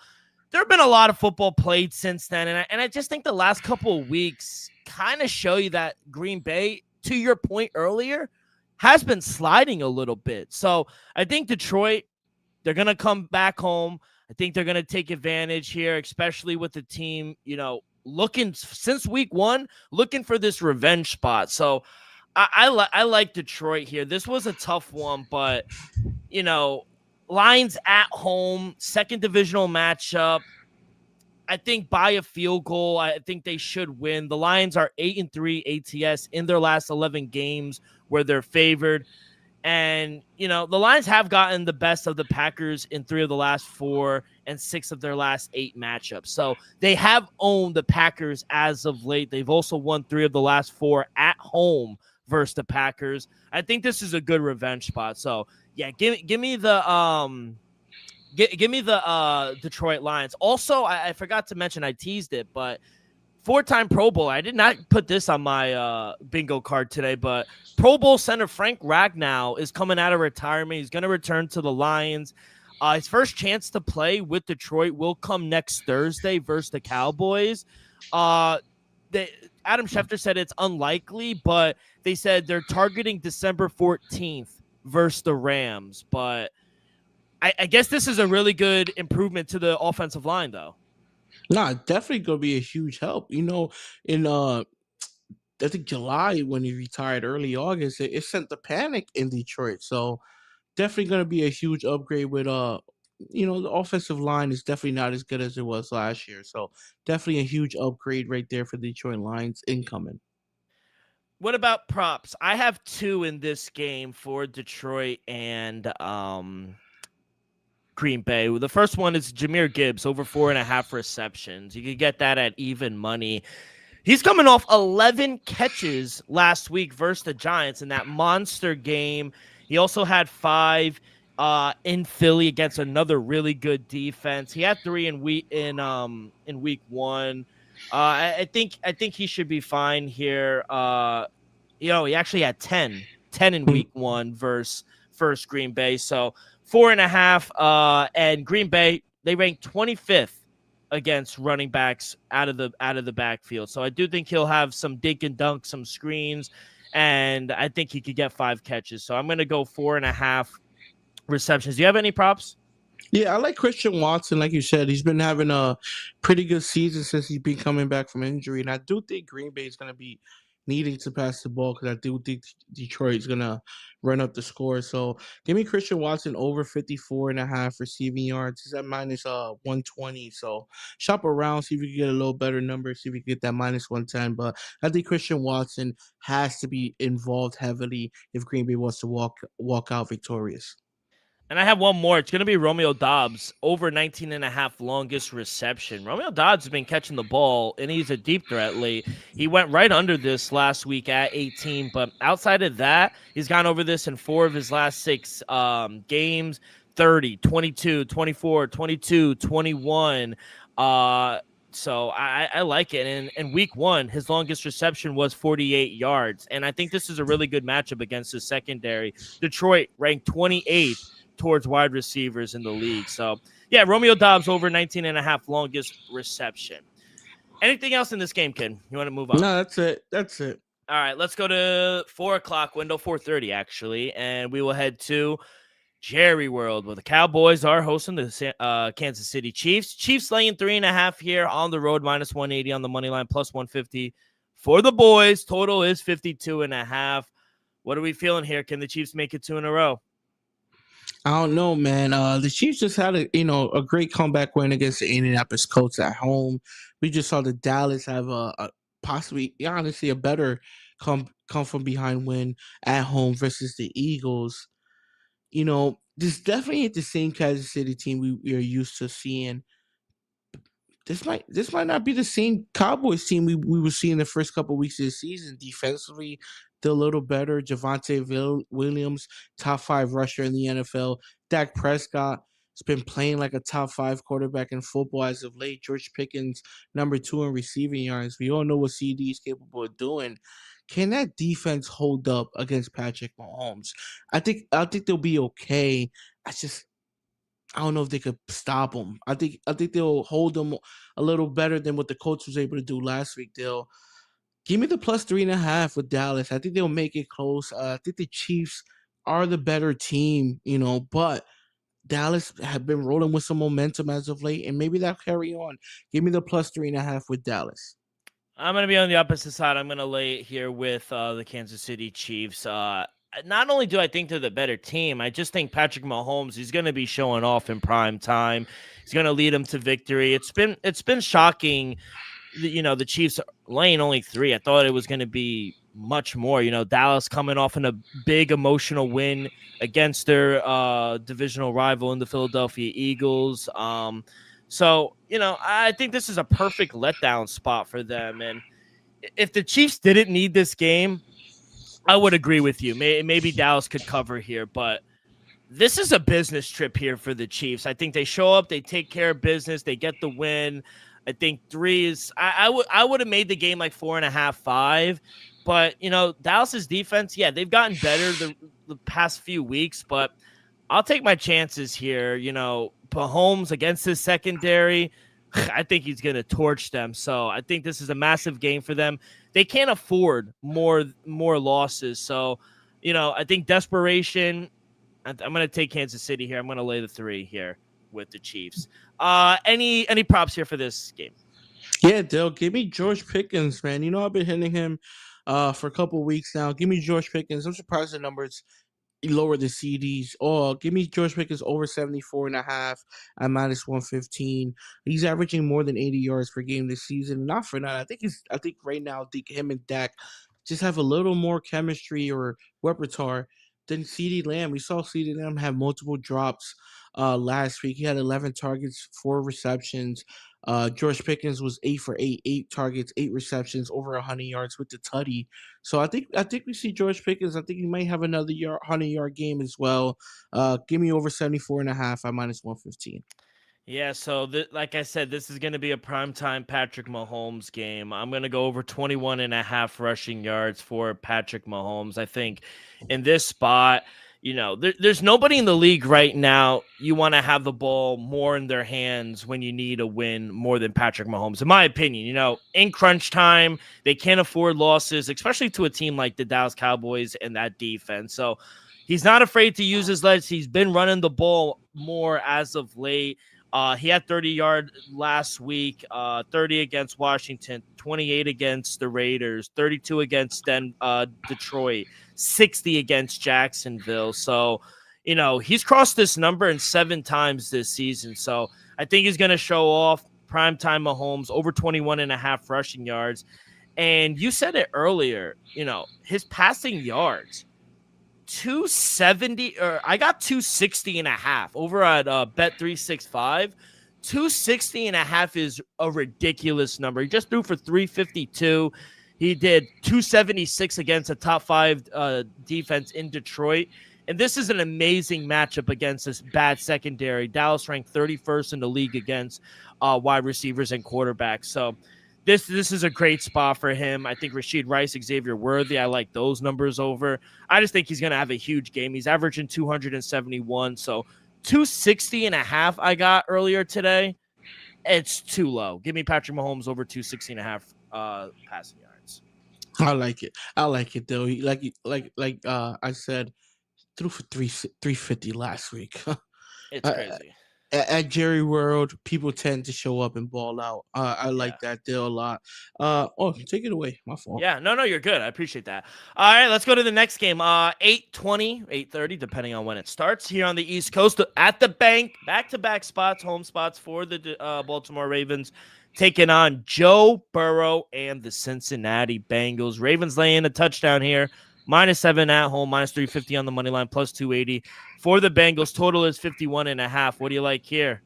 there have been a lot of football played since then. And I just think the last couple of weeks kind of show you that Green Bay, to your point earlier, has been sliding a little bit. So I think Detroit, they're going to come back home. I think they're going to take advantage here, especially with the team, looking since week 1, looking for this revenge spot. So I like Detroit here. This was a tough one, but Lions at home, second divisional matchup. I think by a field goal, I think they should win. The Lions are 8-3 ATS in their last 11 games where they're favored. And, the Lions have gotten the best of the Packers in 3 of the last 4 and 6 of their last 8 matchups. So they have owned the Packers as of late. They've also won 3 of the last 4 at home versus the Packers. I think this is a good revenge spot. So, yeah, give me the give me the Detroit Lions. Also, I forgot to mention, I teased it, but 4-time Pro Bowl. I did not put this on my bingo card today, but Pro Bowl center Frank Ragnow is coming out of retirement. He's going to return to the Lions. His first chance to play with Detroit will come next Thursday versus the Cowboys. Adam Schefter said it's unlikely, but they said they're targeting December 14th versus the Rams. But I guess this is a really good improvement to the offensive line, though. Nah, definitely gonna be a huge help. In I think July when he retired, early August, it sent the panic in Detroit. So definitely gonna be a huge upgrade with the offensive line is definitely not as good as it was last year. So definitely a huge upgrade right there for the Detroit Lions incoming. What about props? I have 2 in this game for Detroit and Green Bay. The first one is Jahmyr Gibbs over 4.5 receptions. You could get that at even money. He's coming off 11 catches last week versus the Giants in that monster game. He also had 5 in Philly against another really good defense. He had 3 in week 1. I think he should be fine here. He actually had 10 in week 1 versus first Green Bay. So 4.5. And Green Bay, they ranked 25th against running backs out of the backfield. So I do think he'll have some dink and dunk, some screens, and I think he could get 5 catches. So I'm going to go 4.5 receptions. Do you have any props? Yeah, I like Christian Watson. Like you said, he's been having a pretty good season since he's been coming back from injury. And I do think Green Bay is going to be needing to pass the ball because I do think Detroit is going to run up the score. So give me Christian Watson over 54.5 receiving yards. He's at -120. So shop around, see if you can get a little better number, see if you can get that -110. But I think Christian Watson has to be involved heavily if Green Bay wants to walk out victorious. And I have one more. It's going to be Romeo Doubs over 19.5 longest reception. Romeo Doubs has been catching the ball, and he's a deep threat late. He went right under this last week at 18, but outside of that, he's gone over this in 4 of his last 6 games, 30, 22, 24, 22, 21. So I like it. And in week 1, his longest reception was 48 yards. And I think this is a really good matchup against his secondary. Detroit ranked 28th towards wide receivers in the league. So, yeah, Romeo Doubs over 19.5 longest reception. Anything else in this game, kid? You want to move on? No, that's it. All right, let's go to 4 o'clock window, 4:30 actually, and we will head to Jerry World, where the Cowboys are hosting the Kansas City Chiefs. Chiefs laying 3.5 here on the road, -180 on the money line, +150 for the boys. Total is 52.5. What are we feeling here? Can the Chiefs make it 2 in a row? I don't know, man. The Chiefs just had a great comeback win against the Indianapolis Colts at home. We just saw the Dallas have a possibly, yeah, honestly, a better come from behind win at home versus the Eagles. This definitely ain't the same Kansas City team we are used to seeing. This might not be the same Cowboys team we were seeing the first couple weeks of the season. Defensively, they're a little better. Williams, top 5 rusher in the NFL. Dak Prescott has been playing like a top 5 quarterback in football as of late. George Pickens, number 2 in receiving yards. We all know what CD is capable of doing. Can that defense hold up against Patrick Mahomes? I think they'll be okay. I don't know if they could stop them. I think they'll hold them a little better than what the coach was able to do last week. They'll give me the plus 3.5 with Dallas. I think they'll make it close. I think the Chiefs are the better team, but Dallas have been rolling with some momentum as of late, and maybe that'll carry on. Give me the plus 3.5 with Dallas. I'm going to be on the opposite side. I'm going to lay it here with the Kansas City Chiefs. Not only do I think they're the better team, I just think Patrick Mahomes, he's going to be showing off in prime time. He's going to lead them to victory. It's been shocking. The Chiefs laying only 3. I thought it was going to be much more. Dallas coming off in a big emotional win against their divisional rival in the Philadelphia Eagles. So, I think this is a perfect letdown spot for them. And if the Chiefs didn't need this game, I would agree with you. Maybe Dallas could cover here, but this is a business trip here for the Chiefs. I think they show up, they take care of business, they get the win. I think 3 is I would have made the game like 4.5, 5. But Dallas's defense, yeah, they've gotten better the past few weeks, but I'll take my chances here. Mahomes against his secondary, I think he's going to torch them. So I think this is a massive game for them. They can't afford more losses. So, I think desperation. I'm going to take Kansas City here. I'm going to lay the 3 here with the Chiefs. Any props here for this game? Yeah, Dale, give me George Pickens, man. I've been hitting him for a couple of weeks now. Give me George Pickens. I'm surprised the numbers lower the CDs. Oh, give me George Pickens over 74.5 at minus 115. He's averaging more than 80 yards per game this season. Not for that. I think right now, him and Dak just have a little more chemistry or repertoire than CD Lamb. We saw CD Lamb have multiple drops last week. He had 11 targets, 4 receptions. George Pickens was 8 for 8, 8 targets, 8 receptions, over 100 yards with the tutty. So I think we see George Pickens. I think he might have another 100-yard game as well. Give me over 74.5 at minus 115. Yeah, so like I said, this is going to be a primetime Patrick Mahomes game. I'm going to go over 21.5 rushing yards for Patrick Mahomes. I think in this spot, there's nobody in the league right now you want to have the ball more in their hands when you need a win more than Patrick Mahomes. In my opinion, in crunch time, they can't afford losses, especially to a team like the Dallas Cowboys and that defense. So he's not afraid to use his legs. He's been running the ball more as of late. He had 30 yards last week, 30 against Washington, 28 against the Raiders, 32 against Detroit, 60 against Jacksonville. So, he's crossed this number in 7 times this season. So I think he's going to show off primetime Mahomes over 21.5 rushing yards. And you said it earlier, his passing yards. 270, or I got 260.5 over at Bet365. 260.5 is a ridiculous number. He just threw for 352. He did 276 against a top 5 defense in Detroit. And this is an amazing matchup against this bad secondary. Dallas ranked 31st in the league against wide receivers and quarterbacks. So This is a great spot for him. I think Rashid Rice, Xavier Worthy, I like those numbers over. I just think he's going to have a huge game. He's averaging 271. So 260.5 I got earlier today. It's too low. Give me Patrick Mahomes over 260.5 passing yards. I like it though. I said, threw for 350 last week. It's crazy. at Jerry World, people tend to show up and ball out. I like that deal a lot. Take it away. My fault. Yeah, no, you're good. I appreciate that. All right, let's go to the next game. 8:20, 8:30, depending on when it starts here on the East Coast at the bank. Back-to-back spots, home spots for the Baltimore Ravens, taking on Joe Burrow and the Cincinnati Bengals. Ravens laying a touchdown here. -7 at home, -350 on the money line, +280 for the Bengals. Total is 51.5. What do you like here?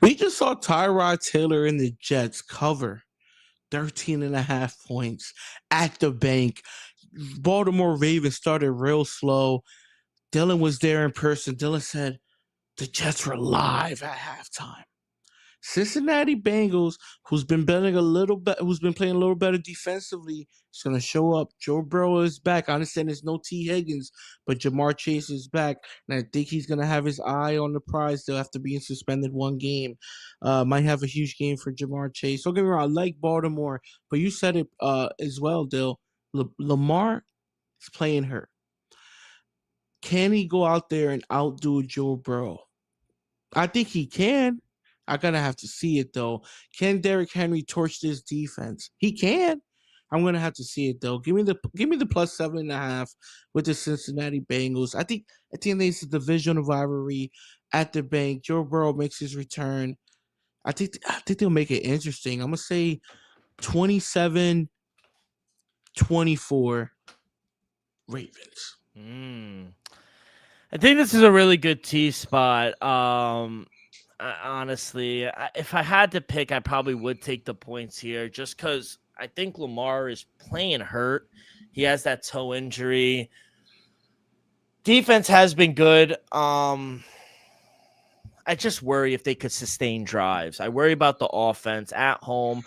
We just saw Tyrod Taylor and the Jets cover 13.5 points at the bank. Baltimore Ravens started real slow. Dylan was there in person. Dylan said the Jets were live at halftime. Cincinnati Bengals, who's been playing a little better defensively, is going to show up. Joe Burrow is back. I understand there's no T. Higgins, but Jamar Chase is back, and I think he's going to have his eye on the prize. They'll have to be suspended one game. Might have a huge game for Jamar Chase. Don't get me wrong, I like Baltimore, but you said it as well, Dill. Lamar is playing hurt. Can he go out there and outdo Joe Burrow? I think he can. I'm gonna have to see it though. Can Derrick Henry torch this defense? He can. I'm gonna have to see it though. Give me the +7.5 with the Cincinnati Bengals. I think it's a divisional rivalry at the bank. Joe Burrow makes his return. I think they'll make it interesting. I'm gonna say 27-24 Ravens. I think this is a really good T spot. Honestly, if I had to pick, I probably would take the points here just because I think Lamar is playing hurt. He has that toe injury. Defense has been good. I just worry if they could sustain drives. I worry about the offense at home.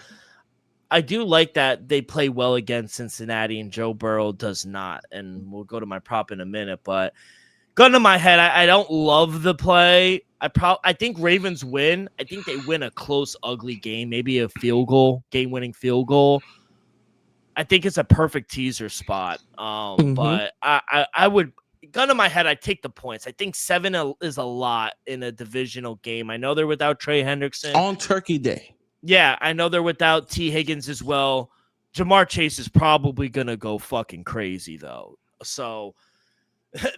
I do like that they play well against Cincinnati and Joe Burrow does not. And we'll go to my prop in a minute, but gun to my head, I don't love the play. I think Ravens win. I think they win a close, ugly game, maybe a field goal, game-winning field goal. I think it's a perfect teaser spot. But I would, gun to my head, I'd take the points. I think 7 is a lot in a divisional game. I know they're without Trey Hendrickson. On Turkey Day. Yeah, I know they're without T. Higgins as well. Jamar Chase is probably going to go fucking crazy, though. So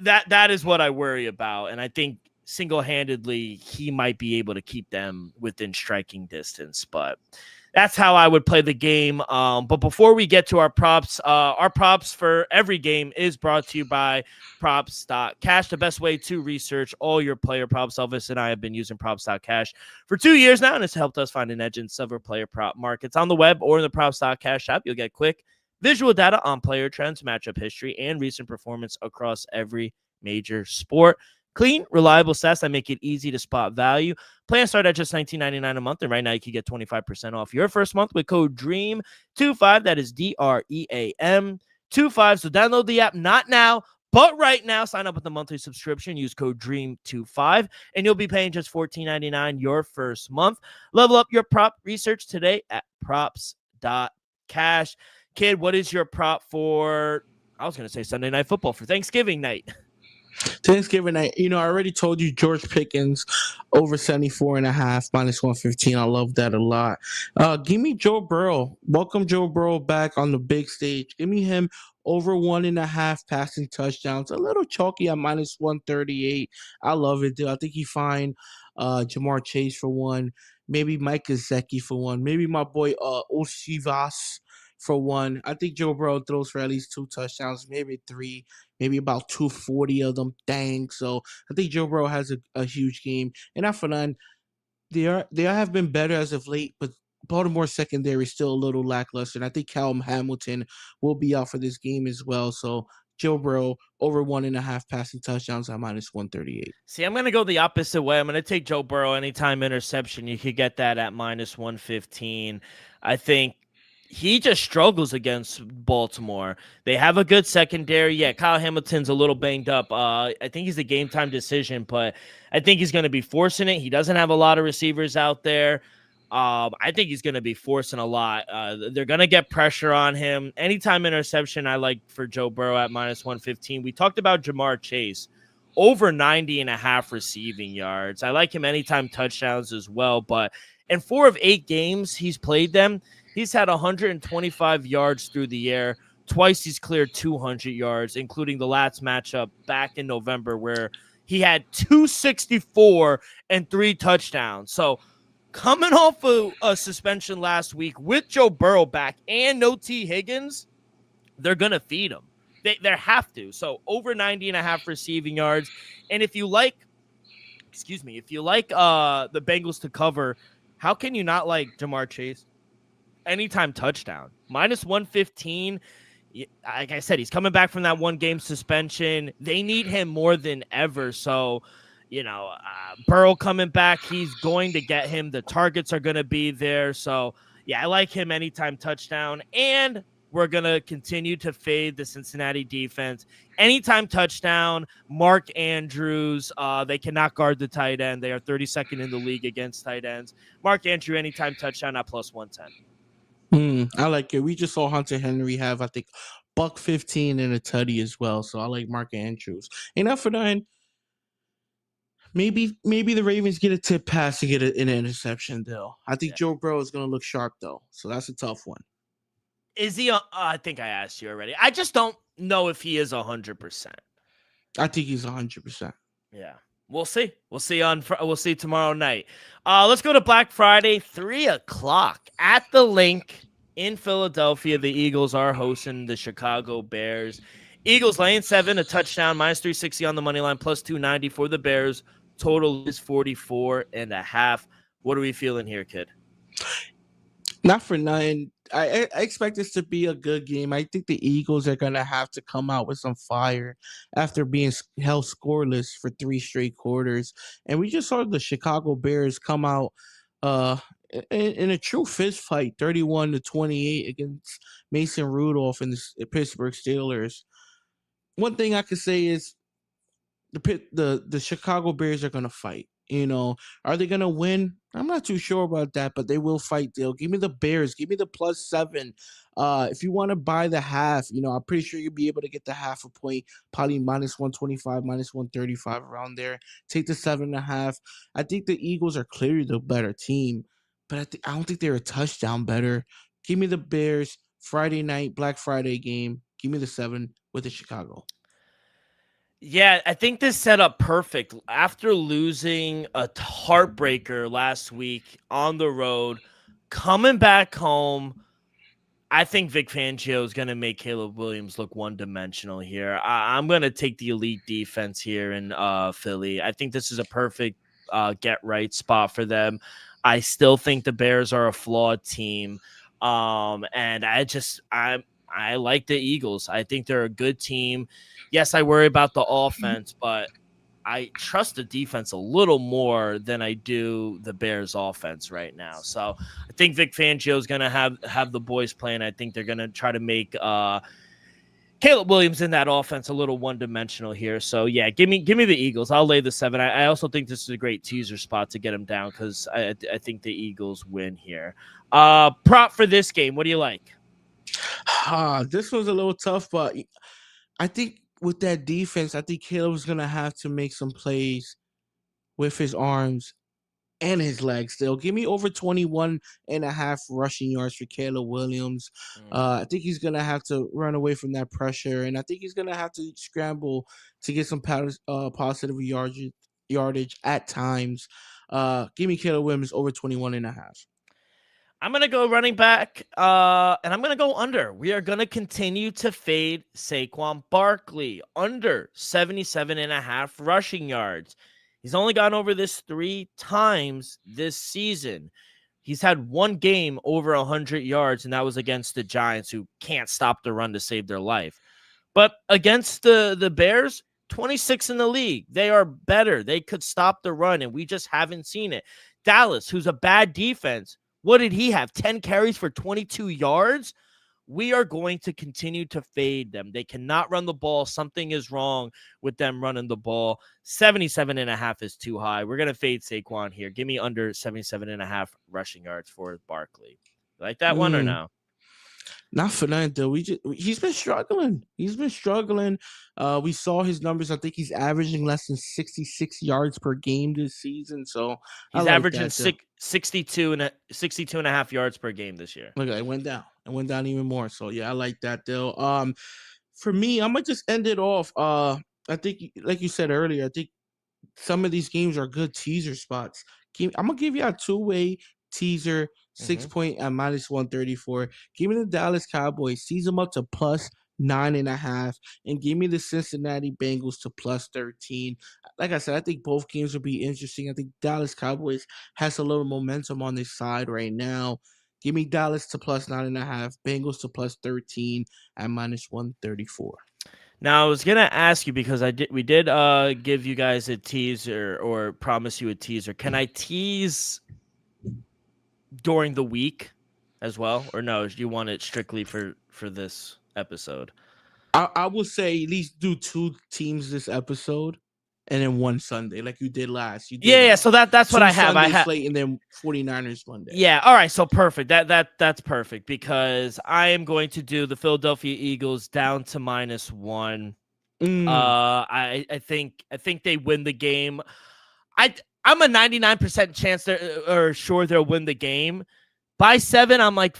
that is what I worry about. And I think single-handedly he might be able to keep them within striking distance. But that's how I would play the game. But before we get to our props for every game is brought to you by Props.Cash, the best way to research all your player props. Elvis and I have been using Props.Cash for 2 years now, and it's helped us find an edge in several player prop markets. On the web or in the Props.Cash app, you'll get quick visual data on player trends, matchup history, and recent performance across every major sport. Clean, reliable stats that make it easy to spot value. Plans start at just $19.99 a month, and right now you can get 25% off your first month with code DREAM25. That is DREAM25. So download the app, not now, but right now. Sign up with a monthly subscription. Use code DREAM25, and you'll be paying just $14.99 your first month. Level up your prop research today at Props.Cash. Kid, what is your prop for, I was going to say Sunday Night Football, for Thanksgiving night? Thanksgiving night, I already told you George Pickens over 74.5, -115. I love that a lot. Give me Joe Burrow. Welcome Joe Burrow back on the big stage. Give me him over 1.5 passing touchdowns. A little chalky at -138. I love it, dude. I think he find Jamar Chase for one. Maybe Mike Gesicki for one. Maybe my boy Osivas for one. I think Joe Burrow throws for at least 2 touchdowns, maybe 3, maybe about 240 of them. Dang. So I think Joe Burrow has a huge game. And not for none, they have been better as of late, but Baltimore's secondary is still a little lackluster. And I think Callum Hamilton will be out for this game as well. So Joe Burrow over 1.5 passing touchdowns at -138. See, I'm going to go the opposite way. I'm going to take Joe Burrow anytime interception. You could get that at -115. I think he just struggles against Baltimore. They have a good secondary. Yeah, Kyle Hamilton's a little banged up. I think he's a game-time decision, but I think he's going to be forcing it. He doesn't have a lot of receivers out there. I think he's going to be forcing a lot. They're going to get pressure on him. Anytime interception, I like for Joe Burrow at -115. We talked about Jamar Chase over 90.5 receiving yards. I like him anytime touchdowns as well, but in 4 of 8 games he's played them, he's had 125 yards through the air. Twice he's cleared 200 yards, including the last matchup back in November where he had 264 and 3 touchdowns. So coming off a suspension last week with Joe Burrow back and no T. Higgins, they're going to feed him. They have to. So over 90.5 receiving yards. And if you like the Bengals to cover, how can you not like Jamar Chase? Anytime touchdown. Minus 115. Like I said, he's coming back from that 1-game suspension. They need him more than ever. So, Burrow coming back, he's going to get him. The targets are going to be there. So, yeah, I like him anytime touchdown. And we're going to continue to fade the Cincinnati defense. Anytime touchdown, Mark Andrews, they cannot guard the tight end. They are 32nd in the league against tight ends. Mark Andrews, anytime touchdown at plus 110. I like it. We just saw Hunter Henry have, I think, $115 and a tutty as well. So I like Mark Andrews. Enough for that. Maybe the Ravens get a tip pass to get an interception, though. I think Joe Burrow is going to look sharp, though. So that's a tough one. Is he? I think I asked you already. I just don't know if he is 100%. I think he's 100%. Yeah. We'll see. We'll see tomorrow night. Let's go to Black Friday, 3:00 at the Link in Philadelphia. The Eagles are hosting the Chicago Bears. Eagles laying 7, a touchdown, minus 360 on the money line, plus 290 for the Bears. Total is 44.5. What are we feeling here, kid? Not for nothing. I expect this to be a good game. I think the Eagles are going to have to come out with some fire after being held scoreless for 3 straight quarters. And we just saw the Chicago Bears come out in a true fist fight, 31-28 against Mason Rudolph and the Pittsburgh Steelers. One thing I could say is the Chicago Bears are going to fight. Are they going to win? I'm not too sure about that, but they will fight. They'll give me the Bears. Give me the +7. If you want to buy the half, I'm pretty sure you'll be able to get the half a point, probably minus 125, minus 135 around there. Take the 7.5. I think the Eagles are clearly the better team, but I don't think they're a touchdown better. Give me the Bears. Friday night, Black Friday game. Give me the 7 with the Chicago. Yeah, I think this set up perfect. After losing a heartbreaker last week on the road, coming back home, I think Vic Fangio is going to make Caleb Williams look one-dimensional here. I'm going to take the elite defense here in Philly. I think this is a perfect get-right spot for them. I still think the Bears are a flawed team, and I like the Eagles. I think they're a good team. Yes, I worry about the offense, but I trust the defense a little more than I do the Bears offense right now. So I think Vic Fangio is going to have the boys playing. I think they're going to try to make Caleb Williams in that offense a little one-dimensional here. So, yeah, give me the Eagles. I'll lay the 7. I also think this is a great teaser spot to get them down because I think the Eagles win here. Prop for this game, what do you like? This was a little tough, but I think with that defense, I think Caleb's going to have to make some plays with his arms and his legs still. Give me over 21.5 rushing yards for Caleb Williams. I think he's going to have to run away from that pressure, and I think he's going to have to scramble to get some positive yardage at times. Give me Caleb Williams over 21.5. I'm going to go running back, and I'm going to go under. We are going to continue to fade Saquon Barkley under 77.5 rushing yards. He's only gone over this 3 times this season. He's had 1 game over 100 yards, and that was against the Giants, who can't stop the run to save their life. But against the Bears, 26 in the league. They are better. They could stop the run, and we just haven't seen it. Dallas, who's a bad defense, what did he have? 10 carries for 22 yards? We are going to continue to fade them. They cannot run the ball. Something is wrong with them running the ball. 77.5 is too high. We're going to fade Saquon here. Give me under 77.5 rushing yards for Barkley. You like that one or no? Not for nothing, though. He's been struggling. He's been struggling. We saw his numbers. I think he's averaging less than 66 yards per game this season. So I He's like averaging that, though. 62 and a half yards per game this year. Look, it went down. It went down even more. So yeah, I like that, though. For me, I'm gonna just end it off. I think, like you said earlier, I think some of these games are good teaser spots. I'm gonna give you a two-way teaser, 6 point at -134. Give me the Dallas Cowboys, sees them up to +9.5, and give me the Cincinnati Bengals to +13. Like I said, I think both games will be interesting. I think Dallas Cowboys has a little momentum on this side right now. Give me Dallas to +9.5, Bengals to +13 at -134. Now I was gonna ask you because we did give you guys a teaser or promise you a teaser. Can I tease during the week as well, or no? Do you want it strictly for this episode? I will say at least do 2 teams this episode, and then 1 Sunday, like you did last. You did Yeah. So that's what 2 I have. Sunday slate, and then 49ers Monday. Yeah. All right. So perfect. That's perfect because I am going to do the Philadelphia Eagles down to -1. I think they win the game. I'm a 99% chance or sure they'll win the game. By 7, I'm like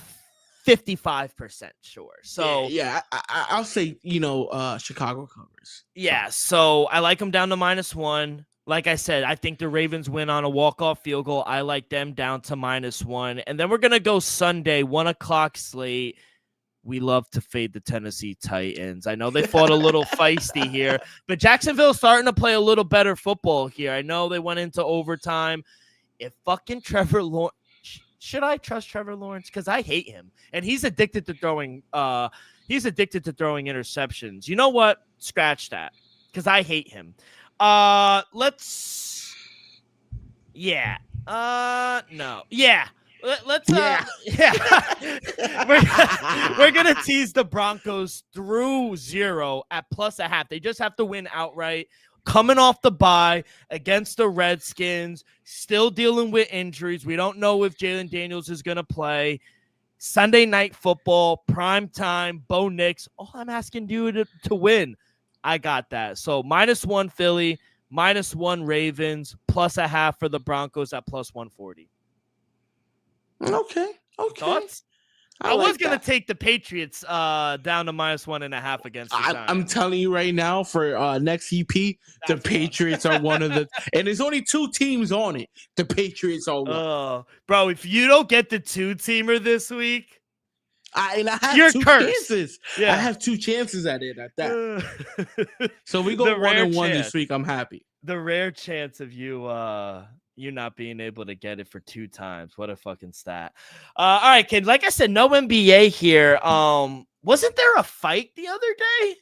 55% sure. So yeah, I'll say Chicago covers. yeah, so I like them down to -1. Like I said, I think the Ravens win on a walk-off field goal. I like them down to -1. And then we're gonna go Sunday, 1:00 slate. We love to fade the Tennessee Titans. I know they fought a little feisty here, but Jacksonville's starting to play a little better football here. I know they went into overtime. If fucking Trevor Lawrence, should I trust Trevor Lawrence? Because I hate him, and he's addicted to throwing. He's addicted to throwing interceptions. You know what? Scratch that, because I hate him. Let's. Yeah. No. Yeah. Let's Yeah. we're gonna tease the Broncos through 0 at +0.5. They just have to win outright. Coming off the bye against the Redskins, still dealing with injuries. We don't know if Jalen Daniels is gonna play. Sunday night football, prime time, Bo Nix. Oh, I'm asking you to win. I got that. So -1 Philly, -1 Ravens, +0.5 for the Broncos at +140. Okay. Thoughts? I was going to take the Patriots down to -1.5 against the Giants. I'm telling you right now, for next EP, the Patriots are one of the – and there's only 2 teams on it. The Patriots are one. Oh, bro, if you don't get the 2-teamer this week, I have you're 2 cursed. chances. Yeah. I have 2 chances at it at that. So we go 1-1 this week. I'm happy. The rare chance of you not being able to get it for 2 times. What a fucking stat. All right, kid. Like I said, no NBA here. Wasn't there a fight the other day?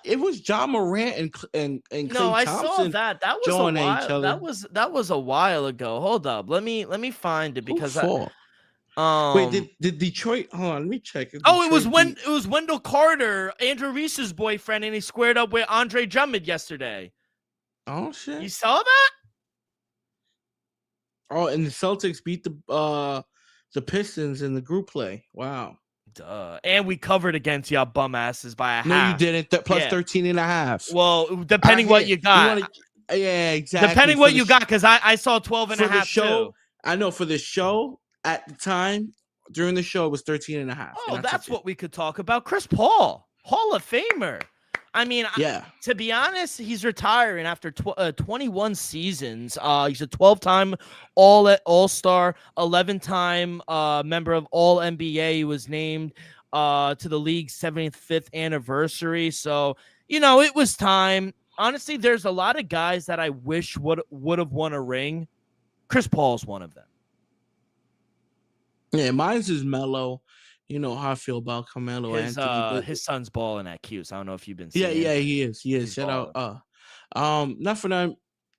It was John Morant and Klay No, I Thompson. saw that. That was join a while. each other. That was a while ago. Hold up. Let me find it because wait, did Detroit? Hold on, let me check. It was Wendell Carter, Andrew Reese's boyfriend, and he squared up with Andre Drummond yesterday. Oh shit! You saw that? Oh, and the Celtics beat the Pistons in the group play. Wow. Duh. And we covered against y'all bum asses by a half. No, you didn't. Plus 13.5. Well, depending what you got. Yeah, exactly. Depending what you got, because I saw 12.5 too. I know for the show at the time during the show it was 13.5. Oh, that's what we could talk about. Chris Paul, Hall of Famer. I mean, yeah. To be honest, he's retiring after 21 seasons. He's a 12-time All-Star, 11-time member of All-NBA. He was named to the league's 75th anniversary. So, it was time. Honestly, there's a lot of guys that I wish would have won a ring. Chris Paul's one of them. Yeah, mine's is Melo. You know how I feel about Carmelo Anthony. His son's balling at Q's. I don't know if you've been seeing it. Yeah, he is. Shout out. Not for them.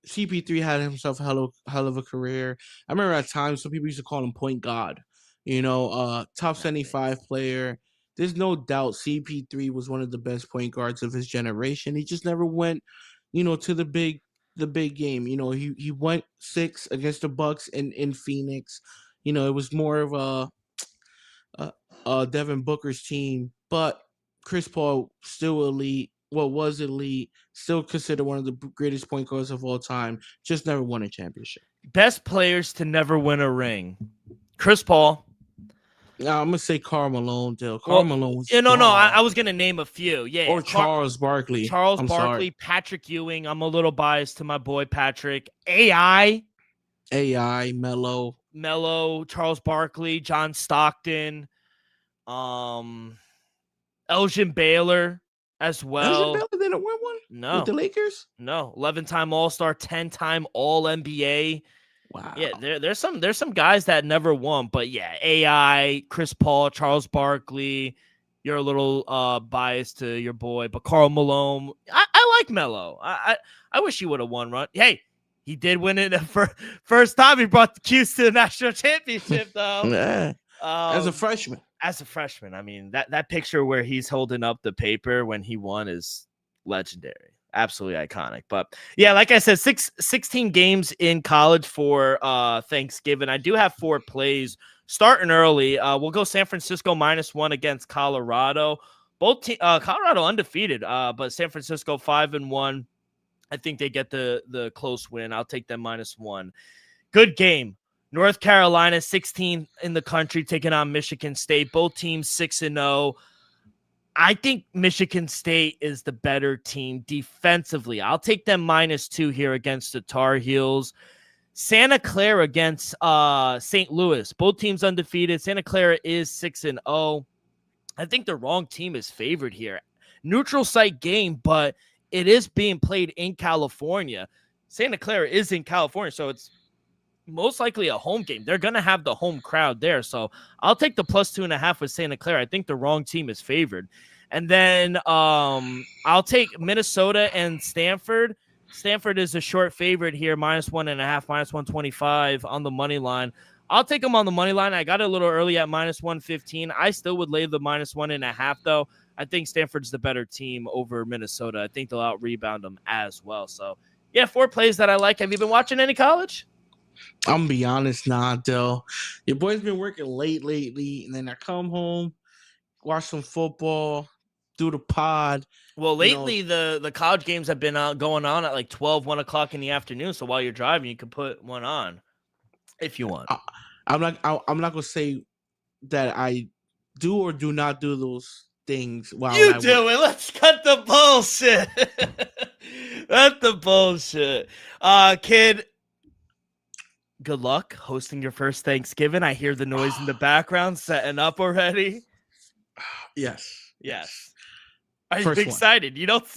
CP3 had himself a hell of a career. I remember at times some people used to call him point guard. Top 75 player. There's no doubt CP3 was one of the best point guards of his generation. He just never went, to the big game. He went 6 against the Bucks in Phoenix. It was more of a Devin Booker's team, but Chris Paul still elite. Well, was elite. Still considered one of the greatest point guards of all time. Just never won a championship. Best players to never win a ring. Chris Paul. Now I'm gonna say Karl Malone. Karl Malone was no, I was gonna name a few. Yeah, or Charles Barkley. Charles I'm Barkley, sorry. Patrick Ewing. I'm a little biased to my boy Patrick. AI, Melo, Charles Barkley, John Stockton, Elgin Baylor as well. Elgin Baylor didn't win one. No, with the Lakers. No, 11-time All-Star, 10-time All-NBA. Wow. Yeah, there's some guys that never won, but yeah, AI, Chris Paul, Charles Barkley. You're a little biased to your boy, but Karl Malone. I like Melo. I wish he would have won. Run. Hey, he did win it for first time. He brought the Qs to the national championship, though. Yeah. As a freshman. I mean, that picture where he's holding up the paper when he won is legendary. Absolutely iconic. But yeah, like I said, 16 games in college for Thanksgiving. I do have 4 plays starting early. We'll go San Francisco -1 against Colorado. Both Colorado undefeated, but San Francisco 5-1. I think they get the close win. I'll take them -1. Good game. North Carolina 16 in the country taking on Michigan State. Both teams 6-0. I think Michigan State is the better team defensively. I'll take them -2 here against the Tar Heels. Santa Clara against St. Louis. Both teams undefeated. Santa Clara is 6-0. I think the wrong team is favored here. Neutral site game, but it is being played in California. Santa Clara is in California, so it's most likely a home game. They're going to have the home crowd there. So I'll take the +2.5 with Santa Clara. I think the wrong team is favored. And then I'll take Minnesota and Stanford. Stanford is a short favorite here, -1.5, -125 on the money line. I'll take them on the money line. I got it a little early at -115. I still would lay the -1.5, though. I think Stanford's the better team over Minnesota. I think they'll out-rebound them as well. So, yeah, 4 plays that I like. Have you been watching any college? I'm going to be honest, Del. Your boy's been working late lately, and then I come home, watch some football, do the pod. Well, lately the college games have been going on at like 12, 1 o'clock in the afternoon. So while you're driving, you can put one on if you want. I'm not going to say that I do or do not do those things while you do it. Let's cut the bullshit. Cut the bullshit. Kid, good luck hosting your first Thanksgiving. I hear the noise in the background setting up already. Yes. Are you excited? You don't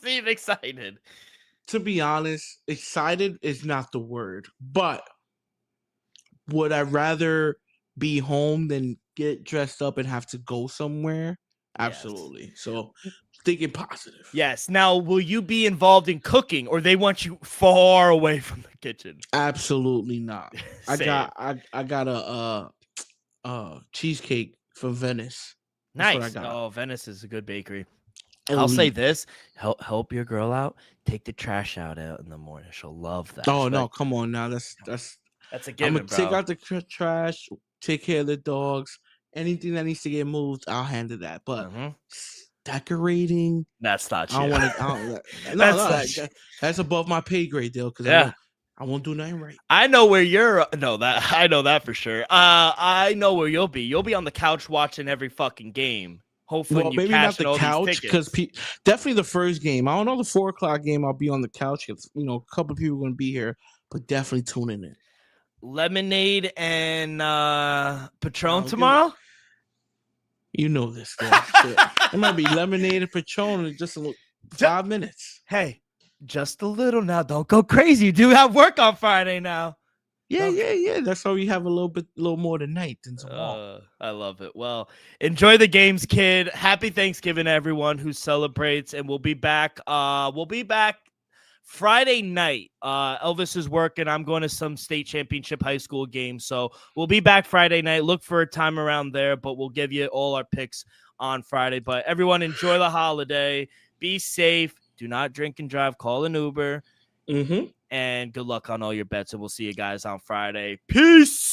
seem excited. To be honest, excited is not the word. But would I rather be home than get dressed up and have to go somewhere? Absolutely. Yes. So thinking positive. Yes. Now, will you be involved in cooking, or they want you far away from the kitchen? Absolutely not. I got a cheesecake from Venice. Nice. Oh, Venice is a good bakery. I'll say this: help your girl out. Take the trash out in the morning. She'll love that. Oh no, come on now. That's a given, I'm gonna take out the trash, take care of the dogs. Anything that needs to get moved, I'll handle that. But decorating, that's not you. I don't want to. That's above my pay grade, Dale. Because I won't do nothing right. I know where you're. No, I know that for sure. I know where you'll be. You'll be on the couch watching every fucking game. Hopefully, maybe not the couch, because definitely the first game. I don't know the 4 o'clock game. I'll be on the couch because a couple of people are going to be here, but definitely tuning in. Lemonade and Patron tomorrow. You know this guy. It might be lemonade and Patron in just 5 minutes. Hey, just a little now. Don't go crazy. You do have work on Friday now. Yeah. That's why we have a little more tonight than tomorrow. I love it. Well, enjoy the games, kid. Happy Thanksgiving to everyone who celebrates, and we'll be back. Friday night. Elvis is working. I'm going to some state championship high school games, so we'll be back Friday night. Look for a time around there, but we'll give you all our picks on Friday. But everyone, enjoy the holiday. Be safe. Do not drink and drive. Call an Uber. And good luck on all your bets, and we'll see you guys on Friday. Peace.